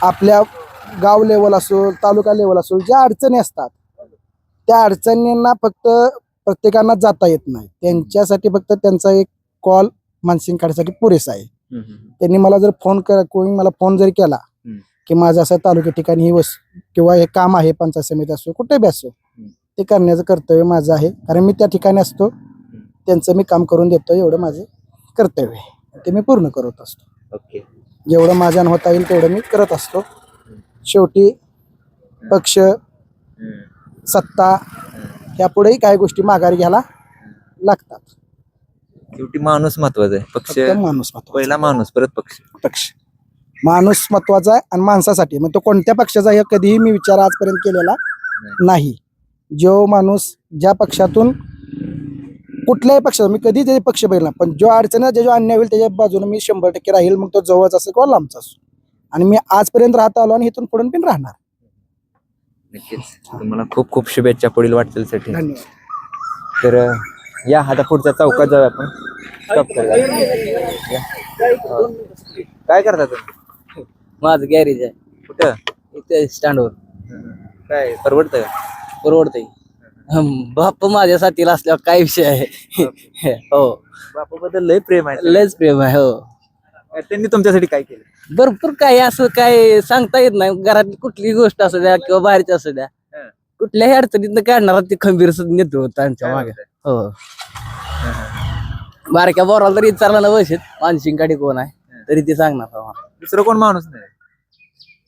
आपल्या गाव लेवल असो, तालुका लेवल असो, ज्या अडचणी असतात त्या अडचणींना फक्त प्रत्येकांना जाता येत नाही. त्यांच्यासाठी फक्त त्यांचा एक कॉल मानसिंग काढण्यासाठी पुरेसा आहे. त्यांनी मला जर कोणी मला फोन जरी केला की माझं असं तालुक्या ठिकाणी ही किंवा हे काम आहे, पंचायत समिती असो कुठे बी असो, ते करण्याचं कर्तव्य माझं आहे. कारण मी त्या ठिकाणी असतो, त्यांचं मी काम करून देतो, एवढं माझं कर्तव्य आहे. ते मी पूर्ण करत असतो. ओके. जेवढं माझ्यानं होता येईल तेवढं मी करत असतो. शेवटी पक्ष, सत्ता ह्यापुढेही काही गोष्टी माघारी घ्यायला लागतात. शेवटी माणूस महत्वाचा आहे. पक्ष फक्त माणूस महत्वाचा. पहिला माणूस, परत पक्ष. माणूस महत्वाचा आहे आणि माणसासाठी. मग तो कोणत्या पक्षाचा हे कधीही मी विचार आजपर्यंत केलेला नाही. जो माणूस ज्या पक्षातून, कुठल्याही पक्षाचा मी कधी त्याचे पक्ष बघितला, पण जो अडचण जो अन्याय होईल त्याच्या बाजूने मी 100% राहील. मग तो जवळचा असो किंवा लांबचा असो. आणि मी आजपर्यंत राहत आलो आणि इथून पुढे पण राहणार. नक्कीच. तुम्हाला खूप खूप शुभेच्छा पुढील वाटचालीसाठी. धन्यवाद. तर या आता पुढच्या चौकात जाऊया आपण. स्टॉप करूया. काय करता तुम्ही? माझं गॅरेज आहे कुठं? इथे स्टँडवर. काय परवडतं? परवडतंय. बाप माझ्या साथीला असल्यावर काय विषय आहे. हो, बापाबद्दल लय प्रेम आहे. लयच प्रेम आहे. हो, त्यांनी तुमच्यासाठी काय केलं? भरपूर काय असं काय सांगता येत नाही. घरातली कुठलीही गोष्ट असू द्या किंवा बाहेरची असू द्या, कुठल्याही अडचणीतनं काढणारा ते खंबीर नेतृत्व होतं आमच्या मागे. हो, बारक्या बोराला तरी विचारला ना बसेत मानसिंग खाडे कोण आहे तरी ते सांगणार. दुसरं कोण माणूस नाही?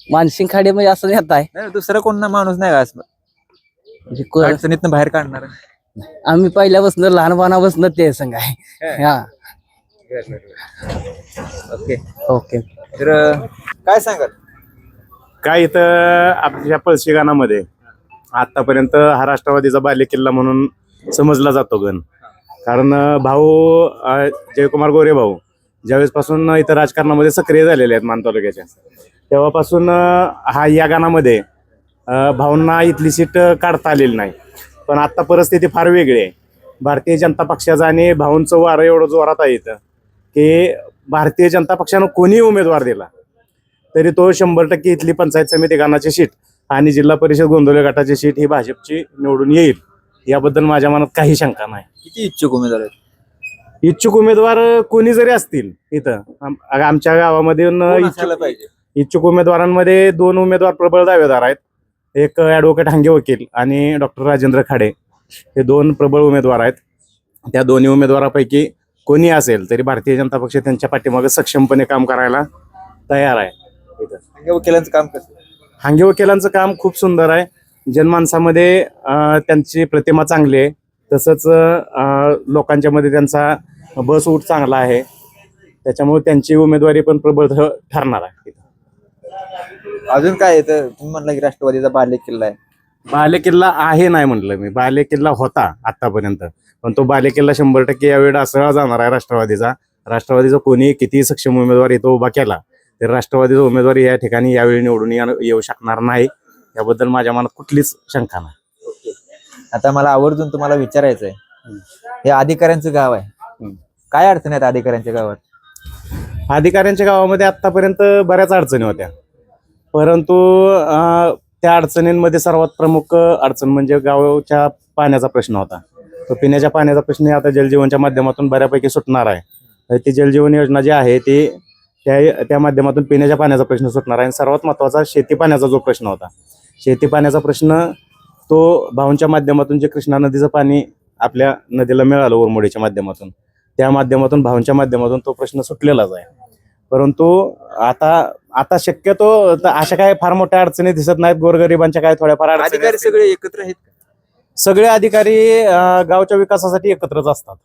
मानसिंग खाडे म्हणजे असं नेता आहे नाही, दुसरं कोण माणूस नाही असं म्हणजे अडचणीतनं बाहेर काढणार. आम्ही पहिल्यापासून लहानपणापासून ते संघ आहे. हा, ओके. ओके. तर काय सांगाल? काय इथं आपल्या पळशीगाणामध्ये आतापर्यंत हा राष्ट्रवादीचा बालेकिल्ला म्हणून समजला जातो गण. कारण भाऊ जयकुमार गोरे भाऊ ज्यावेळेसपासून इथं राजकारणामध्ये सक्रिय झालेले आहेत मान तालुक्याच्या, तेव्हापासून या गाणामध्ये भाऊंना इथली सीट काढता आलेली नाही. पण आत्ता परिस्थिती फार वेगळी आहे. भारतीय जनता पक्षाचा आणि भाऊंचं वारं एवढं जोरात आहे इथं की भारतीय जनता पक्षानं कोणीही उमेदवार दिला तरी तो 100% इथली पंचायत समिती गाणाची सीट आणि जिल्हा परिषद गोंदवले गटाची सीट ही भाजपची निवडून येईल, याबद्दल माझ्या मनात काही शंका नाही. किती इच्छुक उमेदवार आहेत? इच्छुक उमेदवार कोणी जरी असतील इथं आमच्या गावामध्ये इच्छुक उमेदवारांमध्ये 2 उमेदवार प्रबळ दावेदार आहेत. एक ॲडव्होकेट हांगे वकील आणि डॉक्टर राजेंद्र खाडे हे 2 प्रबळ उमेदवार आहेत. त्या दोन्ही उमेदवारापैकी कोणी असेल तरी भारतीय जनता पक्ष त्यांच्या पाठीमागे सक्षमपणे काम करायला तयार आहे. हांगे वकिलांचं काम कसं? हांगे वकिलांचं काम खूप सुंदर आहे. जनमानसामध्ये त्यांची प्रतिमा चांगली आहे. तसंच लोकांच्या मध्ये त्यांचा बस उठ चांगला आहे. त्याच्यामुळे त्यांची उमेदवारी पण प्रबळ ठरणार आहे. अजून काय येतं? तुम्ही म्हणला की राष्ट्रवादीचा बालेकिल्ला आहे. बालेकिल्ला आहे नाही म्हटलं मी, बालेकिल्ला होता आतापर्यंत, पण तो बालेकिल्ला 100% यावेळी असं जाणार आहे राष्ट्रवादीचा कोणी कितीही सक्षम उमेदवार इथं उभा केला तर राष्ट्रवादीचा उमेदवार या ठिकाणी यावेळी निवडून येऊ शकणार नाही. याबद्दल माझ्या मनात कुठलीच शंका नाही. आता मला आवर्जून तुम्हाला विचारायचं आहे, हे अधिकाऱ्यांचं गाव आहे, काय अडचण आहेत अधिकाऱ्यांच्या गावात? अधिकाऱ्यांच्या गावामध्ये आतापर्यंत बऱ्याच अडचणी होत्या, परंतु त्या अडचणींमध्ये सर्वात प्रमुख अडचण म्हणजे गावाच्या पाण्याचा प्रश्न होता. तो पिण्याच्या पाण्याचा प्रश्न आता जलजीवनच्या माध्यमातून बऱ्यापैकी सुटणार आहे. ती जलजीवन योजना जी आहे ती त्या माध्यमातून पिण्याच्या पाण्याचा प्रश्न सुटणार आहे. आणि सर्वात महत्त्वाचा शेती पाण्याचा जो प्रश्न होता, शेती पाण्याचा प्रश्न तो भाऊंच्या माध्यमातून जे कृष्णा नदीचं पाणी आपल्या नदीला मिळालं उरमोडीच्या माध्यमातून, त्या माध्यमातून भाऊंच्या माध्यमातून तो प्रश्न सुटलेलाच आहे. परंतु आता शक्यतो अशा काही फार मोठ्या अडचणी दिसत नाहीत. गोरगरिबांच्या काही थोड्याफार अडचणी अधिकारी असतील. सगळे एकत्र आहेत का? सगळे अधिकारी गावच्या विकासासाठी एकत्रच असतात.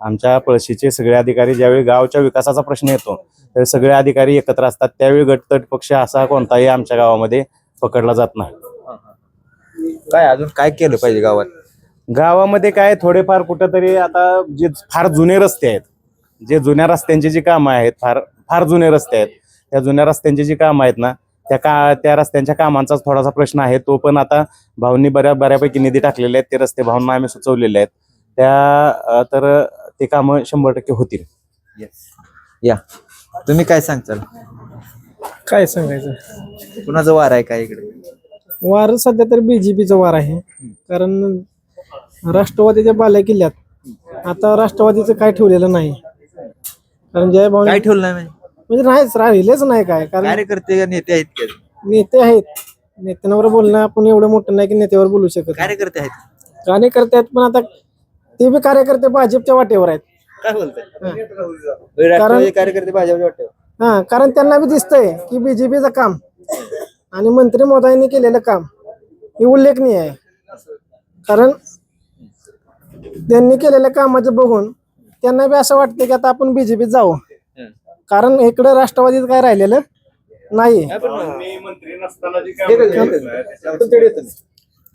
आमच्या पळशीचे सगळे अधिकारी ज्यावेळी गावच्या विकासाचा प्रश्न येतो त्यावेळी सगळे अधिकारी एकत्र असतात. त्यावेळी गटतट पक्ष असा कोणताही आमच्या गावामध्ये पकडला जात नाही. काय अजून काय केलं पाहिजे गावामध्ये काय थोडेफार कुठंतरी आता जे फार जुने रस्ते आहेत, जे जुन्या रस्त्यांची जी कामं आहेत, फार जुने रस्ते आहेत, त्या जुन्या रस्त्यांची जी कामं आहेत ना, त्या रस्त्यांच्या कामांचाच थोडासा प्रश्न आहे. तो पण आता भाऊंनी बऱ्यापैकी निधी टाकलेले आहेत. ते रस्ते भाऊंना आम्ही सुचवलेले आहेत. तर ते कामं 100% होतील. या तुम्ही काय सांगताल? काय सांगायचं, कुणाचं वार आहे काय इकडे? वार सध्या तर बीजेपीचं वार आहे. कारण राष्ट्रवादीच्या बाल्या किल्ल्यात आता राष्ट्रवादीचं काय ठेवलेलं नाही. कारण जयभाऊ काय ठेवलं नाही म्हणजे नाहीच, राहिलेच नाही काय. कारण कार्यकर्ते नेते आहेत का? नेते आहेत, नेत्यांवर बोलणं आपण एवढं मोठं नाही की नेत्यावर बोलू शकत. कार्यकर्ते आहेत. कार्यकर्ते आहेत, पण आता ते बी कार्यकर्ते भाजपच्या वाटेवर आहेत. काय बोलताय? राष्ट्रवादी कार्यकर्ते भाजपचे वाटतं. कारण त्यांना बी दिसतंय की बीजेपीचं काम आणि मंत्री महोदयांनी केलेलं काम हे उल्लेखनीय आहे. कारण त्यांनी केलेल्या कामाचं बघून त्यांना बी असं वाटतं की आता आपण बीजेपीत जावं. कारण इकडं राष्ट्रवादीत काय राहिलेलं नाही.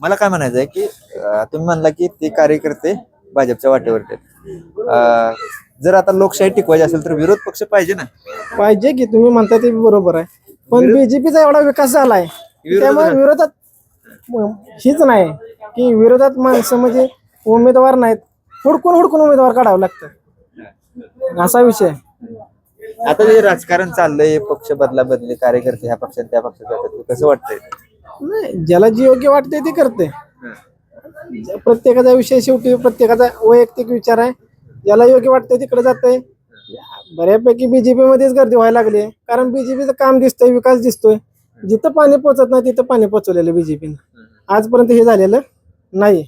मला काय म्हणायचं आहे की तुम्ही म्हणला की ते कार्यकर्ते भाजपच्या वाटेवर आहेत. जर आता लोकशाही टिकवायची असेल तर विरोध पक्ष पाहिजे ना? पाहिजे की, तुम्ही म्हणता ते बरोबर आहे. पण बीजेपीचा एवढा विकास झालाय त्यामुळे विरोधात हीच नाही की विरोधात माणसं म्हणजे उमेदवार नाहीत, हुडकून उमेदवार काढावं लागतं, असा विषय. आता जे राजकारण चाललंय, पक्ष बदली कार्यकर्ते ह्या पक्षात त्या पक्षात जातात, ते कसं वाटतंय? नाही, ज्याला जे योग्य वाटतंय ते करते. प्रत्येकाचा विषय शेवटी प्रत्येकाचा वैयक्तिक विचार आहे. ज्याला योग्य वाटतंय तिकडे जातंय. बऱ्यापैकी बीजेपी मध्येच गर्दी व्हायला लागली आहे. कारण बीजेपीचं काम दिसतंय, विकास दिसतोय. जिथं पाणी पोचत नाही तिथं पाणी पोचवलेलं बीजेपीनं आजपर्यंत हे झालेलं नाही.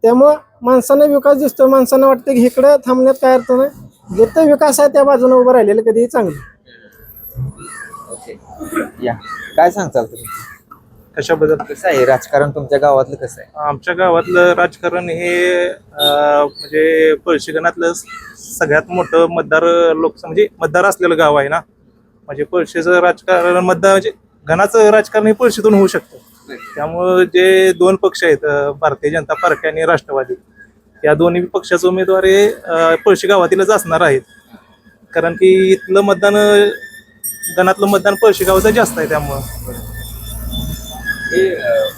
त्यामुळं माणसांना विकास दिसतोय, माणसांना वाटतं की इकडे थांबण्यात काय अर्थ नाही. जिथं विकास आहे त्या बाजूने उभं राहिलेलं कधीही चांगलं. या काय सांगताल तुम्ही? कशाबद्दल? कसं आहे राजकारण तुमच्या गावातलं? कसं आहे आमच्या गावातलं राजकारण हे म्हणजे पळशीगणातलं सगळ्यात मोठं म्हणजे मतदार असलेलं गाव आहे ना. म्हणजे पळशीचं राजकारण म्हणजे घनाचं राजकारण हे पळशीतून होऊ शकतं. त्यामुळं जे दोन पक्ष आहेत, भारतीय जनता पार्टी आणि राष्ट्रवादी, या दोन्ही पक्षाचे उमेदवार हे पळशी गावातीलच असणार आहेत. कारण की इथलं मतदान, गणातलं मतदान पळशी गावाचं जास्त आहे. त्यामुळं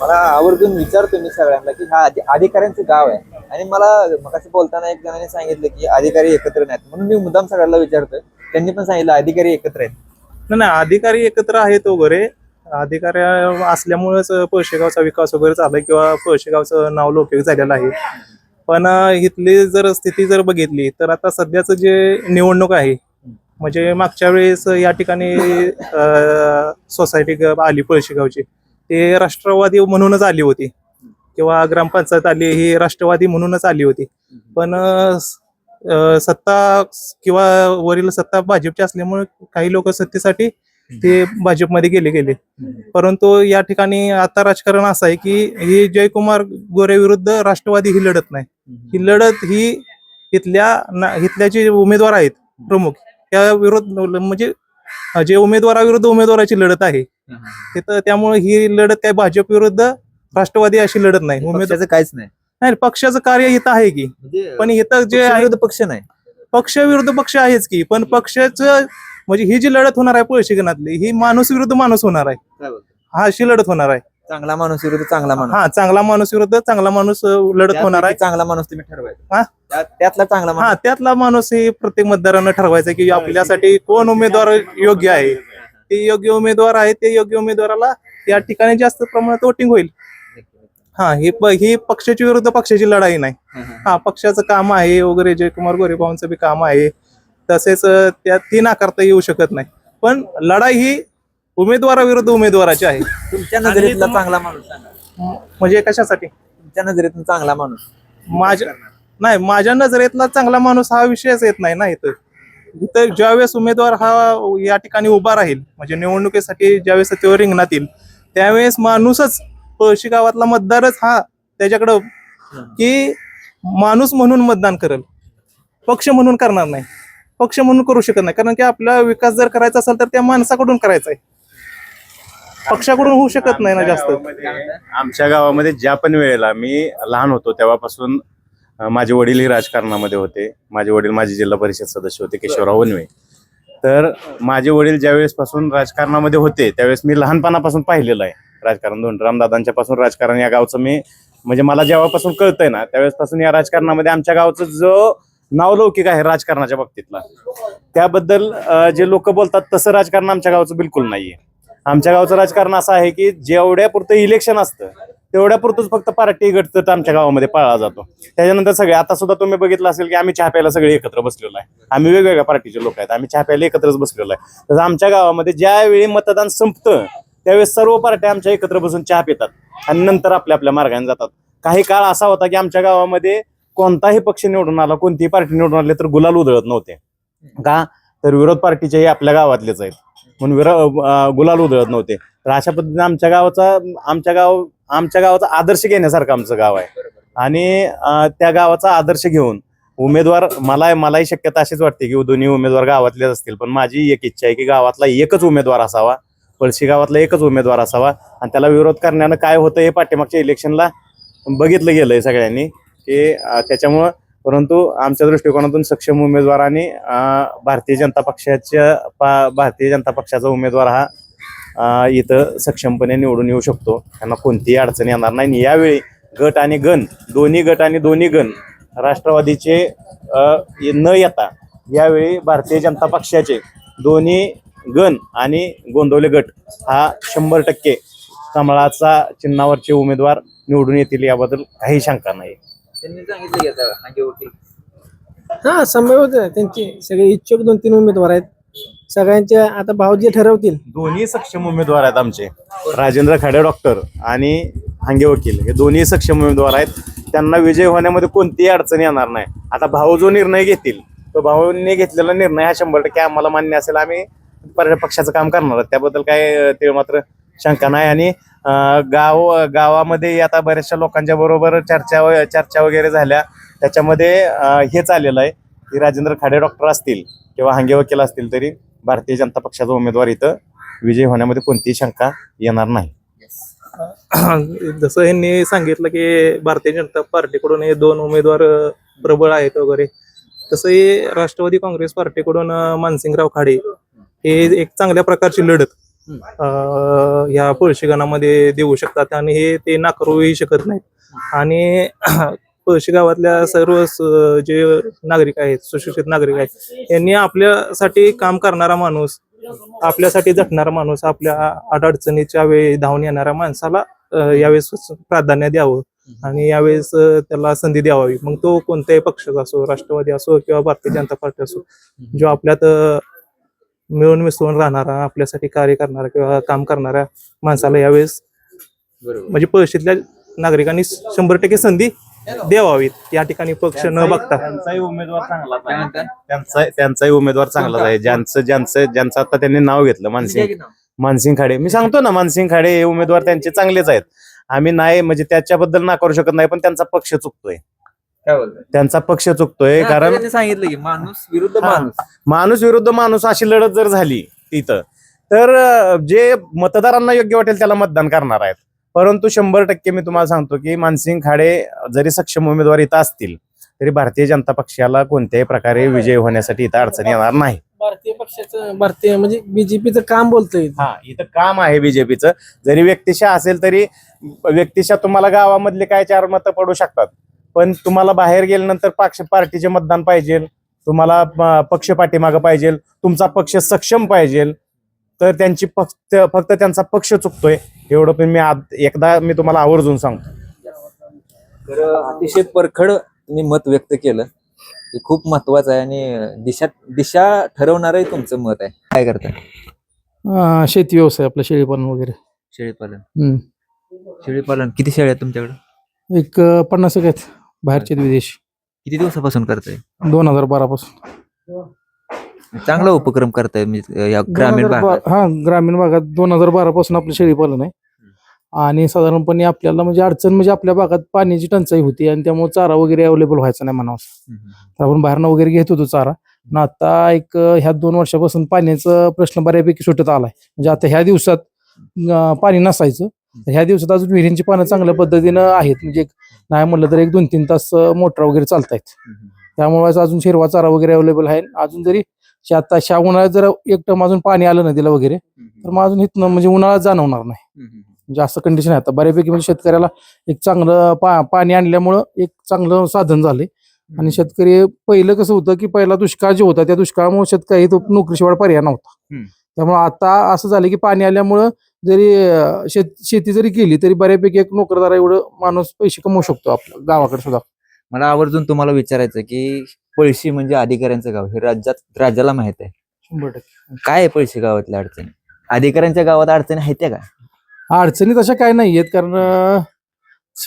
मला आवर्जून विचारतो मी सगळ्यांना की हा अधिकाऱ्यांचं गाव आहे. आणि मला मगाशी बोलताना एक जणांनी सांगितलं की अधिकारी एकत्र नाहीत, म्हणून मी मुद्दाम सगळ्यांना विचारतोय. त्यांनी पण सांगितलं अधिकारी एकत्र आहेत. नाही, अधिकारी एकत्र आहेत वगैरे. अधिकारी असल्यामुळेच पळशीगावचा विकास वगैरे झालाय किंवा पळशीगावचं नाव लौकिक झालेलं आहे. पण इथली जर स्थिती जर बघितली तर आता सध्याचं जे निवडणूक आहे, म्हणजे मागच्या वेळेस या ठिकाणी सोसायटी आली पळशीगावची, ते राष्ट्रवादी म्हणूनच आली होती किंवा ग्रामपंचायत आली ही राष्ट्रवादी म्हणूनच आली होती. पण सत्ता किंवा वरील सत्ता भाजपची असल्यामुळे काही लोक सत्तेसाठी ते भाजपमध्ये गेले. परंतु या ठिकाणी आता राजकारण असं आहे की ही जयकुमार गोरे विरुद्ध राष्ट्रवादी ही लढत नाही. ही लढत ही इथल्या जे उमेदवार आहेत प्रमुख त्या विरोध, म्हणजे जे उमेदवाराविरुद्ध उमेदवाराची लढत आहे तिथं. त्यामुळे ही लढत काय भाजप विरुद्ध राष्ट्रवादी अशी लढत नाही. उमेदवाराचं काहीच नाही. पक्षाचं कार्य इथं आहे की, पण इथं जे विरोध पक्ष नाही, पक्ष विरुद्ध पक्ष आहेच की, पण पक्षाचं म्हणजे ही जी लढत होणार आहे पळशीगणातली ही माणूस विरुद्ध माणूस होणार आहे. हा अशी लढत होणार आहे. चांगला माणूस विरुद्ध चांगला माणूस. हा, चांगला माणूस विरुद्ध चांगला माणूस लढत होणार आहे. चांगला माणूस तुम्ही ठरवायचा, त्यातला चांगला माणूस. त्यातला माणूस हे प्रत्येक मतदारानं ठरवायचं की आपल्यासाठी कोण उमेदवार योग्य आहे. ते योग्य उमेदवार आहे, ते योग्य उमेदवाराला या ठिकाणी जास्त प्रमाणात वोटिंग होईल. ही पक्षाची विरुद्ध पक्षाची लढाई नाही. पक्षाचं काम आहे वगैरे, जयकुमार गोरे भाऊंचं बी काम आहे. तसेच ती नाकारता येऊ शकत नाही. पण लढाई ही उमेदवाराविरुद्ध उमेदवाराची आहे. तुमच्या नजरेतला चांगला माणूस सांगा. म्हणजे कशासाठी? तुमच्या नजरेतून चांगला माणूस. माझ्या नजरेतला चांगला माणूस हा विषयच येत नाही ना. इथं ज्यावेळेस उमेदवार हा या ठिकाणी उभा राहील, म्हणजे निवडणुकीसाठी ज्यावेळेस तेव्हा रिंगणात येईल, त्यावेळेस माणूसच पळशी गावातला मतदारच हा त्याच्याकडं की माणूस म्हणून मतदान करेल, पक्ष म्हणून करणार नाही. पक्ष म्हणून करू शकत नाही, कारण की आपला विकास जर करायचा असेल तर त्या माणसाकडून करायचा आहे, पक्षाकडून होऊ शकत नाही ना जास्त. आमच्या गावामध्ये ज्या पण वेळेला मी लहान होतो तेव्हापासून माझे वडीलही राजकारणामध्ये होते. माझे वडील माजी जिल्हा परिषद सदस्य होते, केशवराव वनवे. तर माझे वडील ज्यावेळेस पासून राजकारणामध्ये होते त्यावेळेस मी लहानपणापासून पाहिलेलं आहे राजकारण. धोंडरामदादांच्या पासून राजकारण या गावचं मी, म्हणजे मला जेव्हापासून कळतंय ना त्यावेळेस पासून या राजकारणामध्ये आमच्या गावचं जो नावलौकिक आहे राजकारणाच्या बाबतीतला, त्याबद्दल जे लोक बोलतात तसं राजकारण आमच्या गावचं बिलकुल नाहीये. आमच्या गावचं राजकारण असं आहे की जेवढ्यापुरतं इलेक्शन असतं तेवढ्यापुरतच फक्त पार्टी गट आमच्या गावामध्ये पाळला जातो. त्याच्यानंतर सगळे, आता सुद्धा तुम्ही बघितलं असेल की आम्ही चहा प्यायला सगळे एकत्र बसलेलो आहे. आम्ही वेगवेगळ्या पार्टीचे लोक आहेत, आम्ही चहा प्यायला एकत्रच बसलेलो आहे. तसं आमच्या गावामध्ये ज्यावेळी मतदान संपतं त्यावेळेस सर्व पार्ट्या आमच्या एकत्र बसून चहा पितात आणि नंतर आपल्या आपल्या मार्गाने जातात. काही काळ असा होता की आमच्या गावामध्ये कोणताही पक्ष निवडून आला, कोणतीही पार्टी निवडून आली तर गुलाल उधळत नव्हते. का तर विरोध पार्टीचेही आपल्या गावातलेच आहेत म्हणून गुलाल उधळत नव्हते. तर अशा पद्धतीने आमच्या गावाचा आदर्श घेण्यासारखं आमचं गाव आहे. आणि त्या गावाचा आदर्श घेऊन उमेदवार, मलाही शक्यता अशीच वाटते की दोन्ही उमेदवार गावातलेच असतील, पण माझी एक इच्छा आहे की गावातला एकच उमेदवार असावा, पळशी गावातला एकच उमेदवार असावा. आणि त्याला विरोध करण्यानं काय होतं हे पाठीमागच्या इलेक्शनला बघितलं गेलंय सगळ्यांनी की त्याच्यामुळं. परंतु आमच्या दृष्टिकोनातून सक्षम उमेदवार आणि भारतीय जनता पक्षाचा उमेदवार हा इथं सक्षमपणे निवडून येऊ शकतो. त्यांना कोणतीही अडचण येणार नाही. यावेळी गट आणि गण, दोन्ही गण राष्ट्रवादीचे न येता यावेळी भारतीय जनता पक्षाचे दोन्ही गण आणि गोंदवले गट हा 100% कमळाचा चिन्हावरचे उमेदवार निवडून येतील याबद्दल काही शंका नाही. त्यांनी सांगितलं हा संभव होतं त्यांचे सगळे इच्छुक 2-3 उमेदवार आहेत. सगळ्यांचे आता भाव जे ठरवतील. दोन्ही सक्षम उमेदवार आहेत आमचे, राजेंद्र खाडे डॉक्टर आणि हांगे वकील, हे दोन्ही सक्षम उमेदवार आहेत. त्यांना विजय होण्यामध्ये कोणतीही अडचण येणार नाही. आता भाऊ जो निर्णय घेतील तो भाऊंनी घेतलेला निर्णय हा 100% आम्हाला मान्य असेल. आम्ही पक्षाचं काम करणार आहोत, त्याबद्दल काय ते मात्र शंका नाही. आणि गावामध्ये आता बऱ्याचशा लोकांच्या बरोबर चर्चा वगैरे झाल्या, त्याच्यामध्ये हेच आलेलं आहे की राजेंद्र खाडे डॉक्टर असतील किंवा हांगे वकील असतील तरी भारतीय जनता पक्षाचा उमेदवार इथं विजय होण्यामध्ये कोणतीही शंका येणार नाही. जसं यांनी सांगितलं की भारतीय जनता पार्टीकडून हे 2 उमेदवार प्रबळ आहेत वगैरे, तसंही राष्ट्रवादी काँग्रेस पार्टीकडून मानसिंगराव खाडे हे एक चांगल्या प्रकारची लढत ह्या पळशी गणामध्ये देऊ शकतात आणि हे ते नाकारूही शकत नाहीत. आणि पळशी गावातल्या सर्व जे नागरिक आहेत, सुशिक्षित नागरिक आहेत, यांनी आपल्यासाठी काम करणारा माणूस, आपल्यासाठी झटणारा माणूस, आपल्या अडचणीच्या वेळी धावून येणाऱ्या माणसाला यावेळेस प्राधान्य द्यावं आणि यावेळेस त्याला संधी द्यावी. मग तो कोणत्याही पक्षाचा असो, राष्ट्रवादी असो किंवा भारतीय जनता पार्टी असो, जो आपल्यात मिळून मिसळून राहणारा, आपल्यासाठी कार्य करणारा किंवा काम करणाऱ्या माणसाला यावेळेस म्हणजे पळशीतल्या नागरिकांनी 100% संधी द्यावावीत. या ठिकाणी पक्ष न बघता त्यांचाही उमेदवार चांगलाच आहे. ज्यांचं आता त्यांनी नाव घेतलं मानसिंग खाडे, मी सांगतो ना, मानसिंग खाडे हे उमेदवार त्यांचे चांगलेच आहेत. आम्ही नाही म्हणजे त्याच्याबद्दल नाकारू शकत नाही, पण त्यांचा पक्ष चुकतोय. कारण सांगितलं की माणूस विरुद्ध माणूस अशी लढत जर झाली तिथं तर जे मतदारांना योग्य वाटेल त्याला मतदान करणार आहेत. परंतु 100% मी तुम्हाला सांगतो की मानसिंग खाडे जरी सक्षम उमेदवार इथं असतील तरी भारतीय जनता पक्षाला कोणत्याही प्रकारे विजय होण्यासाठी इथं अडचण येणार नाही. भारतीय म्हणजे बीजेपीचं काम बोलतोय. हा, इथं काम आहे बीजेपीचं. जरी व्यक्तिशा असेल तरी व्यक्तिशा तुम्हाला गावामधले काय 4 मतं पडू शकतात, पण तुम्हाला बाहेर गेल्यानंतर पार्टीचे मतदान पाहिजे, तुम्हाला पक्ष पाठीमागं पाहिजे, तुमचा पक्ष सक्षम पाहिजे. तर त्यांची फक्त त्यांचा पक्ष चुकतोय एवढं पण मी तुम्हाला आवर्जून सांगतो. तर अतिशय परखड तुम्ही मत व्यक्त केलं. हे खूप महत्वाचं आहे आणि दिशा ठरवणारही तुमचं मत आहे. काय करता? शेती व्यवसाय आपलं शेळीपालन वगैरे. शेळीपालन. शेळीपालन किती शेळ्या आहेत तुमच्याकडे? एक 50 एक आहेत बाहेरचे विदेश. किती दिवसापासून करताय? 2012 पासून. चांगला उपक्रम करताय या ग्रामीण भागात. ग्रामीण भागात 2012 पासून आपलं शेळीपालन आहे. आणि साधारणपणे आपल्याला म्हणजे अडचण म्हणजे आपल्या भागात पाण्याची टंचाई होती आणि त्यामुळे चारा वगैरे अवेलेबल व्हायचा नाही म्हणावं. तर आपण बाहेरनं वगैरे घेत होतो चारा. पण आता एक ह्या 2 वर्षापासून पाण्याचा प्रश्न बऱ्यापैकी सुटत आलाय. म्हणजे आता ह्या दिवसात पाणी नसायचं, तर ह्या दिवसात अजून विहिरींची पानं चांगल्या पद्धतीनं आहेत. म्हणजे नाही म्हणलं तर 1-2-3 तास मोटर वगैरे चालतायत. त्यामुळे अजून हिरवा चारा वगैरे अवेलेबल आहे. अजून जरी आता ह्या उन्हाळ्यात जर 1 टन अजून पाणी आलं नदीला वगैरे तर मग अजून इथनं म्हणजे उन्हाळा जाणवणार नाही. म्हणजे असं कंडिशन आहे आता बऱ्यापैकी. म्हणजे शेतकऱ्याला एक चांगलं पाणी आणल्यामुळं एक चांगलं साधन झाले. आणि शेतकरी पहिलं कसं होतं की पहिला दुष्काळ जो होता त्या दुष्काळामुळे शेतकरी तो नोकरीशिवाय पर्याय नव्हता. त्यामुळे आता असं झालं की पाणी आल्यामुळं जरी शेती जरी केली तरी बऱ्यापैकी एक नोकरदार एवढं माणूस पैसे कमवू शकतो आपल्या गावाकडे सुद्धा. मला आवर्जून तुम्हाला विचारायचं की पळशी म्हणजे अधिकाऱ्यांचं गाव, हे राज्याला माहित आहे. 100%. काय आहे पळशी गावातल्या अडचणी? अधिकाऱ्यांच्या गावात अडचणी आहेत त्या का? अडचणी तशा काय नाही आहेत. कारण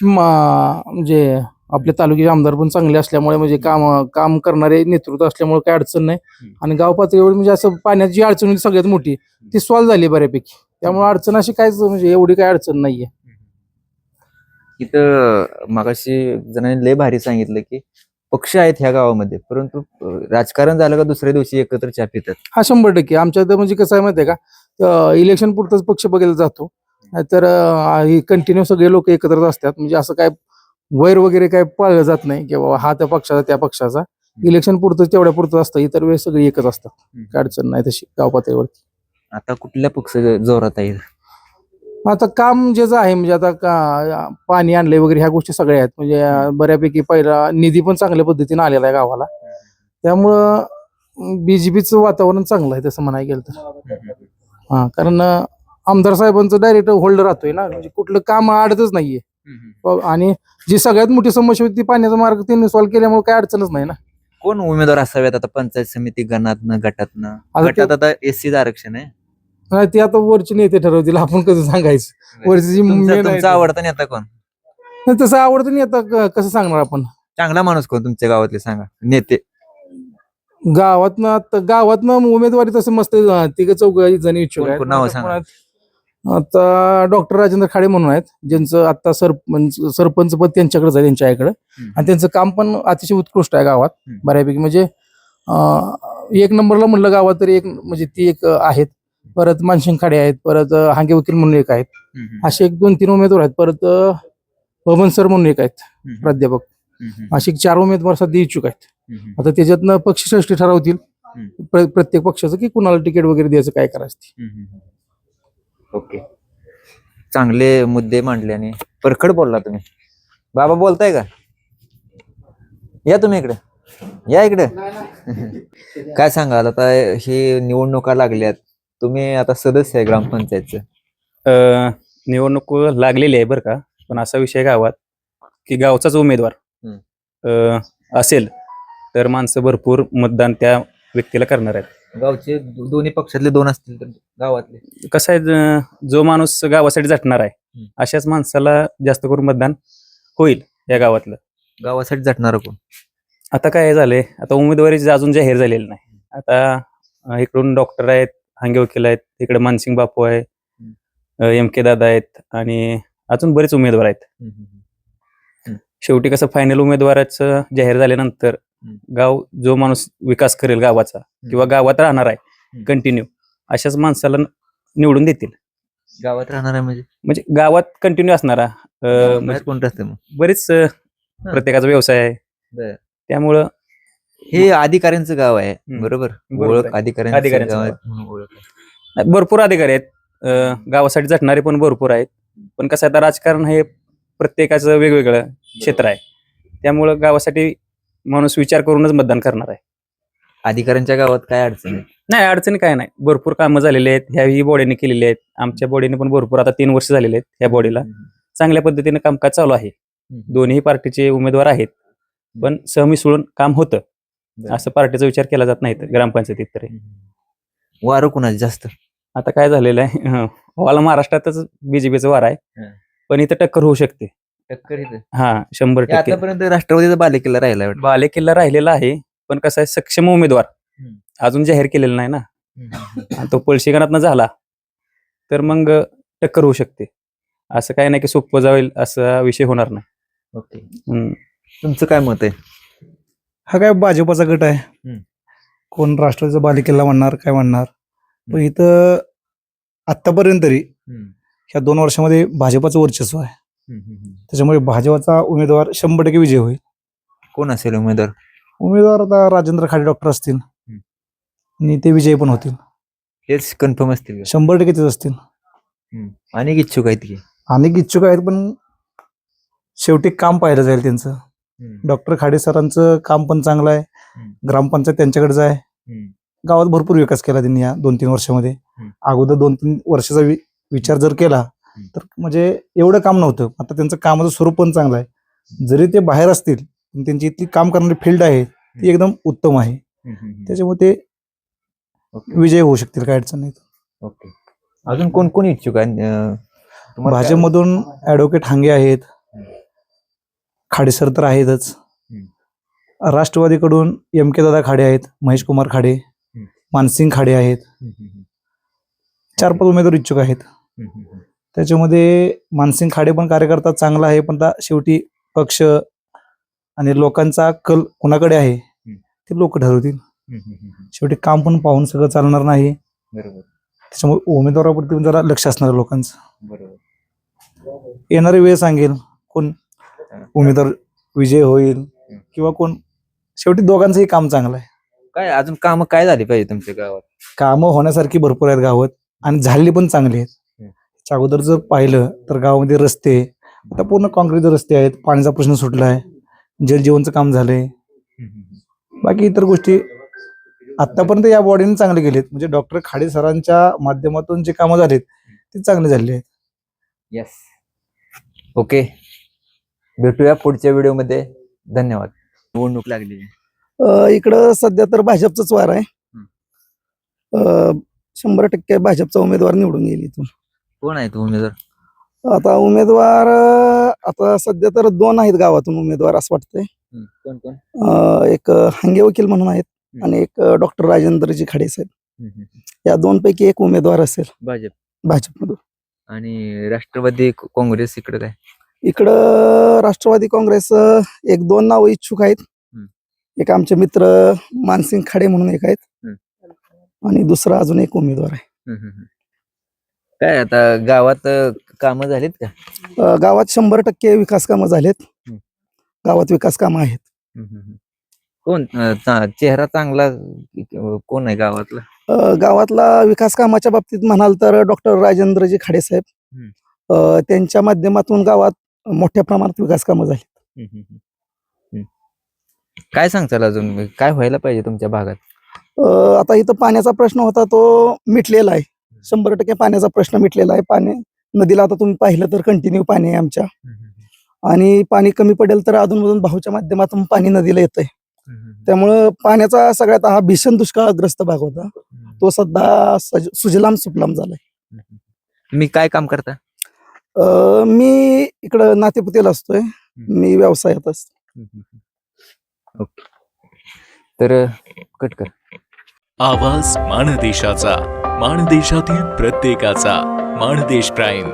म्हणजे आपल्या तालुक्याचे आमदार पण चांगले असल्यामुळे म्हणजे काम करणारे नेतृत्व असल्यामुळे काही अडचण नाही. आणि गाव पातळीवर म्हणजे असं पाण्याची अडचण होती सगळ्यात मोठी, ती सॉल्व्ह झाली बऱ्यापैकी. त्यामुळे अडचण अशी काहीच म्हणजे एवढी काही अडचण नाहीये. इथं मगाशी जणांनी लय भारी सांगितलं की पक्ष आहेत ह्या गावामध्ये, परंतु राजकारण झालं का दुसऱ्या दिवशी एकत्र चहा पितात. हा 100% आमच्या इथं म्हणजे कसं आहे माहिती आहे का, इलेक्शन पुरतच पक्ष बघायला जातो, नाहीतर कंटिन्यू सगळे लोक एकत्रच असतात. म्हणजे असं काय वैर वगैरे काय पाळलं जात नाही की बाबा हा त्या पक्षाचा त्या पक्षाचा. इलेक्शन पुरतं तेवढ्या पुरतं असतं, इतर वेळेस सगळी एकच असतात. काय अडचण नाही तशी गाव पातळीवरती. आता कुठल्या पक्ष जोरात आहे? आता काम जे आहे म्हणजे आता पाणी आणलंय वगैरे ह्या गोष्टी सगळ्या आहेत. म्हणजे बऱ्यापैकी पहिला निधी पण चांगल्या पद्धतीने आलेला आहे गावाला. त्यामुळं बीजेपीचं वातावरण चांगलं आहे तसं म्हणायला गेलं तर. कारण आमदार साहेबांचं डायरेक्ट होल्ड राहतोय ना, म्हणजे कुठलं काम अडतच नाहीये. आणि जी सगळ्यात मोठी समस्या होती ती पाण्याचा मार्ग त्यांनी सॉल्व्ह केल्यामुळे काय अडचणच नाही ना. कोण उमेदवार असावेत आता पंचायत समिती गणातनं गटातनं? गटात आता एससीचं आरक्षण आहे. नाही ते आता वरचे नेते ठरवतील, आपण कसं सांगायचं. वरची तुमचा आवडता नेता कोण? तसं आवडतं नाही आता कसं सांगणार आपण. चांगला माणूस कोण तुमच्या गावातले सांगा नेते? गावातनं उमेदवारी तसं मस्त 3-4 जण इच्छुक आहेत. नाव सांगा. आता डॉक्टर राजेंद्र खाडे म्हणून आहेत, ज्यांचं आता सरपंच पद त्यांच्याकडेच आहे, त्यांच्या आईकडे. आणि त्यांचं काम पण अतिशय उत्कृष्ट आहे गावात बऱ्यापैकी. म्हणजे 1 नंबरला म्हणलं गावात तरी एक म्हणजे ती एक आहेत. परत मानसिंग खाडे आहेत, परत हांगे वकील म्हणून एक आहेत. असे 1-2-3 उमेदवार आहेत. परत बबन सर म्हणून एक आहेत प्राध्यापक. असे 4 उमेदवार सध्या इच्छुक आहेत. आता त्याच्यातनं पक्षश्रेष्ठी ठरवतील प्रत्येक पक्षाचं की कुणाला तिकीट वगैरे द्यायचं काय करायचं. ओके, चांगले मुद्दे मांडले आणि परखड बोलला तुम्ही. बाबा बोलताय का? या तुम्ही इकडे, या इकडे. काय सांगाल आता हे निवडणुका लागल्यात, तुम्ही आता सदस्य आहे ग्रामपंचायतचं. निवडणूक लागलेली आहे बरं का, पण असा विषय गावात की गावचाच उमेदवार असेल तर माणसं भरपूर मतदान त्या व्यक्तीला करणार आहेत. गावचे दोन्ही पक्षातले 2 असतील तर गावातले कसं आहे, जो माणूस गावासाठी झटणार आहे अशाच माणसाला जास्त करून मतदान होईल या गावातलं. गावासाठी झटणार कोण? आता काय झालंय, आता उमेदवारी अजून जाहीर झालेली नाही. आता इकडून डॉक्टर आहेत, हांगे वकील आहेत, इकडे मानसिंग बापू आहे, MK दादा आहेत आणि अजून बरेच उमेदवार आहेत. शेवटी कसं फायनल उमेदवाराचं जाहीर झाल्यानंतर गाव जो माणूस विकास करेल गावाचा किंवा गावात राहणार आहे कंटिन्यू, अशाच माणसाला निवडून देतील. गावात राहणार आहे म्हणजे गावात कंटिन्यू असणारा कोण राहते मग? बरेच प्रत्येकाचा व्यवसाय आहे. त्यामुळं हे अधिकाऱ्यांचं गाव आहे, बरोबर? ओळख अधिकाऱ्यांचं गाव आहे. भरपूर अधिकारी आहेत, गावासाठी झटणारे पण भरपूर आहेत. पण कसं आता राजकारण हे प्रत्येकाचं वेगवेगळं क्षेत्र आहे. त्यामुळं गावासाठी माणूस विचार करूनच मतदान करणार आहे. अधिकाऱ्यांच्या गावात काय अडचण आहे? नाही, अडचणी काय नाही, भरपूर कामं झालेली आहेत. ह्याही बॉडीने केलेली आहेत. आमच्या बॉडीने पण भरपूर आता 3 वर्ष झालेले आहेत ह्या बॉडीला. चांगल्या पद्धतीने कामकाज चालू आहे. दोन्ही पार्टीचे उमेदवार आहेत. पण सहमिसळून काम होतं असं पार्टीचा विचार केला जात नाही ग्रामपंचायतीत तरी. वारं कुणाचं जास्त? आता काय झालेलं आहे ऑल महाराष्ट्रातच बीजेपीचं वार आहे, पण इथं टक्कर होऊ शकते. टक्कर इथं? हा 100%. आतापर्यंत राष्ट्रवादीचा बालेकिल्ला राहिला वाटतं. बालेकिल्ला राहिलेला आहे, पण कसं आहे सक्षम उमेदवार अजून जाहीर केलेला नाही ना. आणि तो पळशीगणातनं झाला तर मग टक्कर होऊ शकते. असं काय नाही की सोपं जाईल असा विषय होणार नाही. ओके, तुमचं काय मत आहे? हा काय भाजपाचा गट आहे, कोण राष्ट्रवादीचा बालेकिल्ला म्हणणार काय म्हणणार, पण इथं आतापर्यंत तरी ह्या 2 वर्षामध्ये भाजपाचं वर्चस्व आहे. त्याच्यामुळे भाजपाचा उमेदवार 100% विजय होईल. कोण असेल उमेदवार? उमेदवार आता राजेंद्र खाडे डॉक्टर असतील आणि ते विजयी पण होतील. तेच कन्फर्म असतील का? 100% तेच असतील. अनेक इच्छुक आहेत की? अनेक इच्छुक आहेत, पण शेवटी काम पाहिलं जाईल त्यांचं. डॉक्टर खाडे सरांचं काम पण चांगलं आहे, ग्रामपंचायत त्यांच्याकडेच आहे. गावात भरपूर विकास केला त्यांनी या 2-3 वर्षामध्ये. अगोदर 2-3 वर्षाचा विचार जर केला तर म्हणजे एवढं काम नव्हतं. आता त्यांचं कामाचं स्वरूप पण चांगलं आहे. जरी ते बाहेर असतील पण त्यांची इथली काम करणारी फील्ड आहे ती एकदम उत्तम आहे. त्याच्यामुळे ते विजय होऊ शकतील, काय अडचण नाही. ओके, अजून कोण कोण इच्छुक आहे? भाजपमधून ऍडव्होकेट हांगे आहेत, खाडेसर तर आहेतच. राष्ट्रवादीकडून MK दादा खाडे आहेत, महेश कुमार खाडे, मानसिंग खाडे आहेत. 4-5 उमेदवार इच्छुक आहेत. त्याच्यामध्ये मानसिंग खाडे पण कार्यकर्ता चांगला आहे, पण आता शेवटी पक्ष आणि लोकांचा कल कुणाकडे आहे ते लोक ठरवतील. शेवटी काम पण पाहून सगळं चालणार नाही. त्याच्यामुळे उमेदवारावरती जरा लक्ष असणार आहे लोकांचं. येणारी वेळ सांगेल कोण उमेदवार विजय होईल किंवा कोण. शेवटी दोघांचंही काम चांगलं आहे. काय अजून कामं काय झाली पाहिजे तुमच्या गावात? कामं होण्यासारखी भरपूर आहेत गावात आणि झालेली पण चांगली आहेत. त्याच्या अगोदर जर पाहिलं तर गावामध्ये रस्ते आता पूर्ण कॉन्क्रीट रस्ते आहेत, पाण्याचा प्रश्न सुटला आहे, जलजीवनचं काम झालंय. बाकी इतर गोष्टी आतापर्यंत या बॉडीने चांगले गेलेत. म्हणजे डॉक्टर खाडे सरांच्या माध्यमातून जे कामं झालेत ते चांगले झालेले आहेत. येस, ओके, भेटूया पुढच्या व्हिडिओमध्ये. धन्यवाद. निवडणूक लागली इकडं सध्या तर भाजपचंच वार आहे. 100% भाजपचा उमेदवार निवडून येईल इथून. कोण आहे तो उमेदवार? आता उमेदवार आता सध्या तर 2 आहेत गावातून उमेदवार असं वाटतंय. कोण कोण? एक हांगे वकील म्हणून आहेत आणि एक डॉक्टर राजेंद्रजी खाडे साहेब. या 2 पैकी एक उमेदवार असेल भाजपमधून. आणि राष्ट्रवादी काँग्रेस इकडे काय? इकडं राष्ट्रवादी काँग्रेस 1-2 नाव इच्छुक आहेत. एक आमचे मित्र मानसिंग खाडे म्हणून एक आहेत आणि दुसरा अजून एक उमेदवार आहे. काय आता गावात कामं झालीत का? गावात 100% विकास कामं झालेत. गावात विकास कामं आहेत. कोण चेहरा चांगला कोण आहे गावातला? गावातला विकास कामाच्या बाबतीत म्हणाल तर डॉक्टर राजेंद्रजी खाडे साहेब. त्यांच्या माध्यमातून गावात मोठ्या प्रमाणात विकास कामं झाली. काय सांगताल अजून काय व्हायला पाहिजे तुमच्या भागात? आता इथं पाण्याचा प्रश्न होता तो मिटलेला आहे. 100% पाण्याचा प्रश्न मिटलेला आहे. पाणी नदीला आता तुम्ही पाहिलं तर कंटिन्यू पाणी आहे आमच्या. आणि पाणी कमी पडेल तर अधूनमधून भाऊच्या माध्यमातून पाणी नदीला येतंय. त्यामुळं पाण्याचा सगळ्यात हा भीषण दुष्काळग्रस्त भाग होता, तो सध्या सुजलाम सुफलाम झालाय. तुम्ही काय काम करता? मी इकडं नातेपुतेला असतोय. मी व्यवसायात असतो. ओके, तर कट कर. आवाज माणदेशाचा, माणदेशातील प्रत्येकाचा. माणदेश प्राईम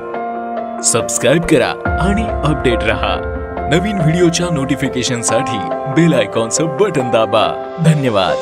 सबस्क्राईब करा आणि अपडेट रहा. नवीन व्हिडिओच्या नोटिफिकेशनसाठी बेल आयकॉनचं बटन दाबा. धन्यवाद.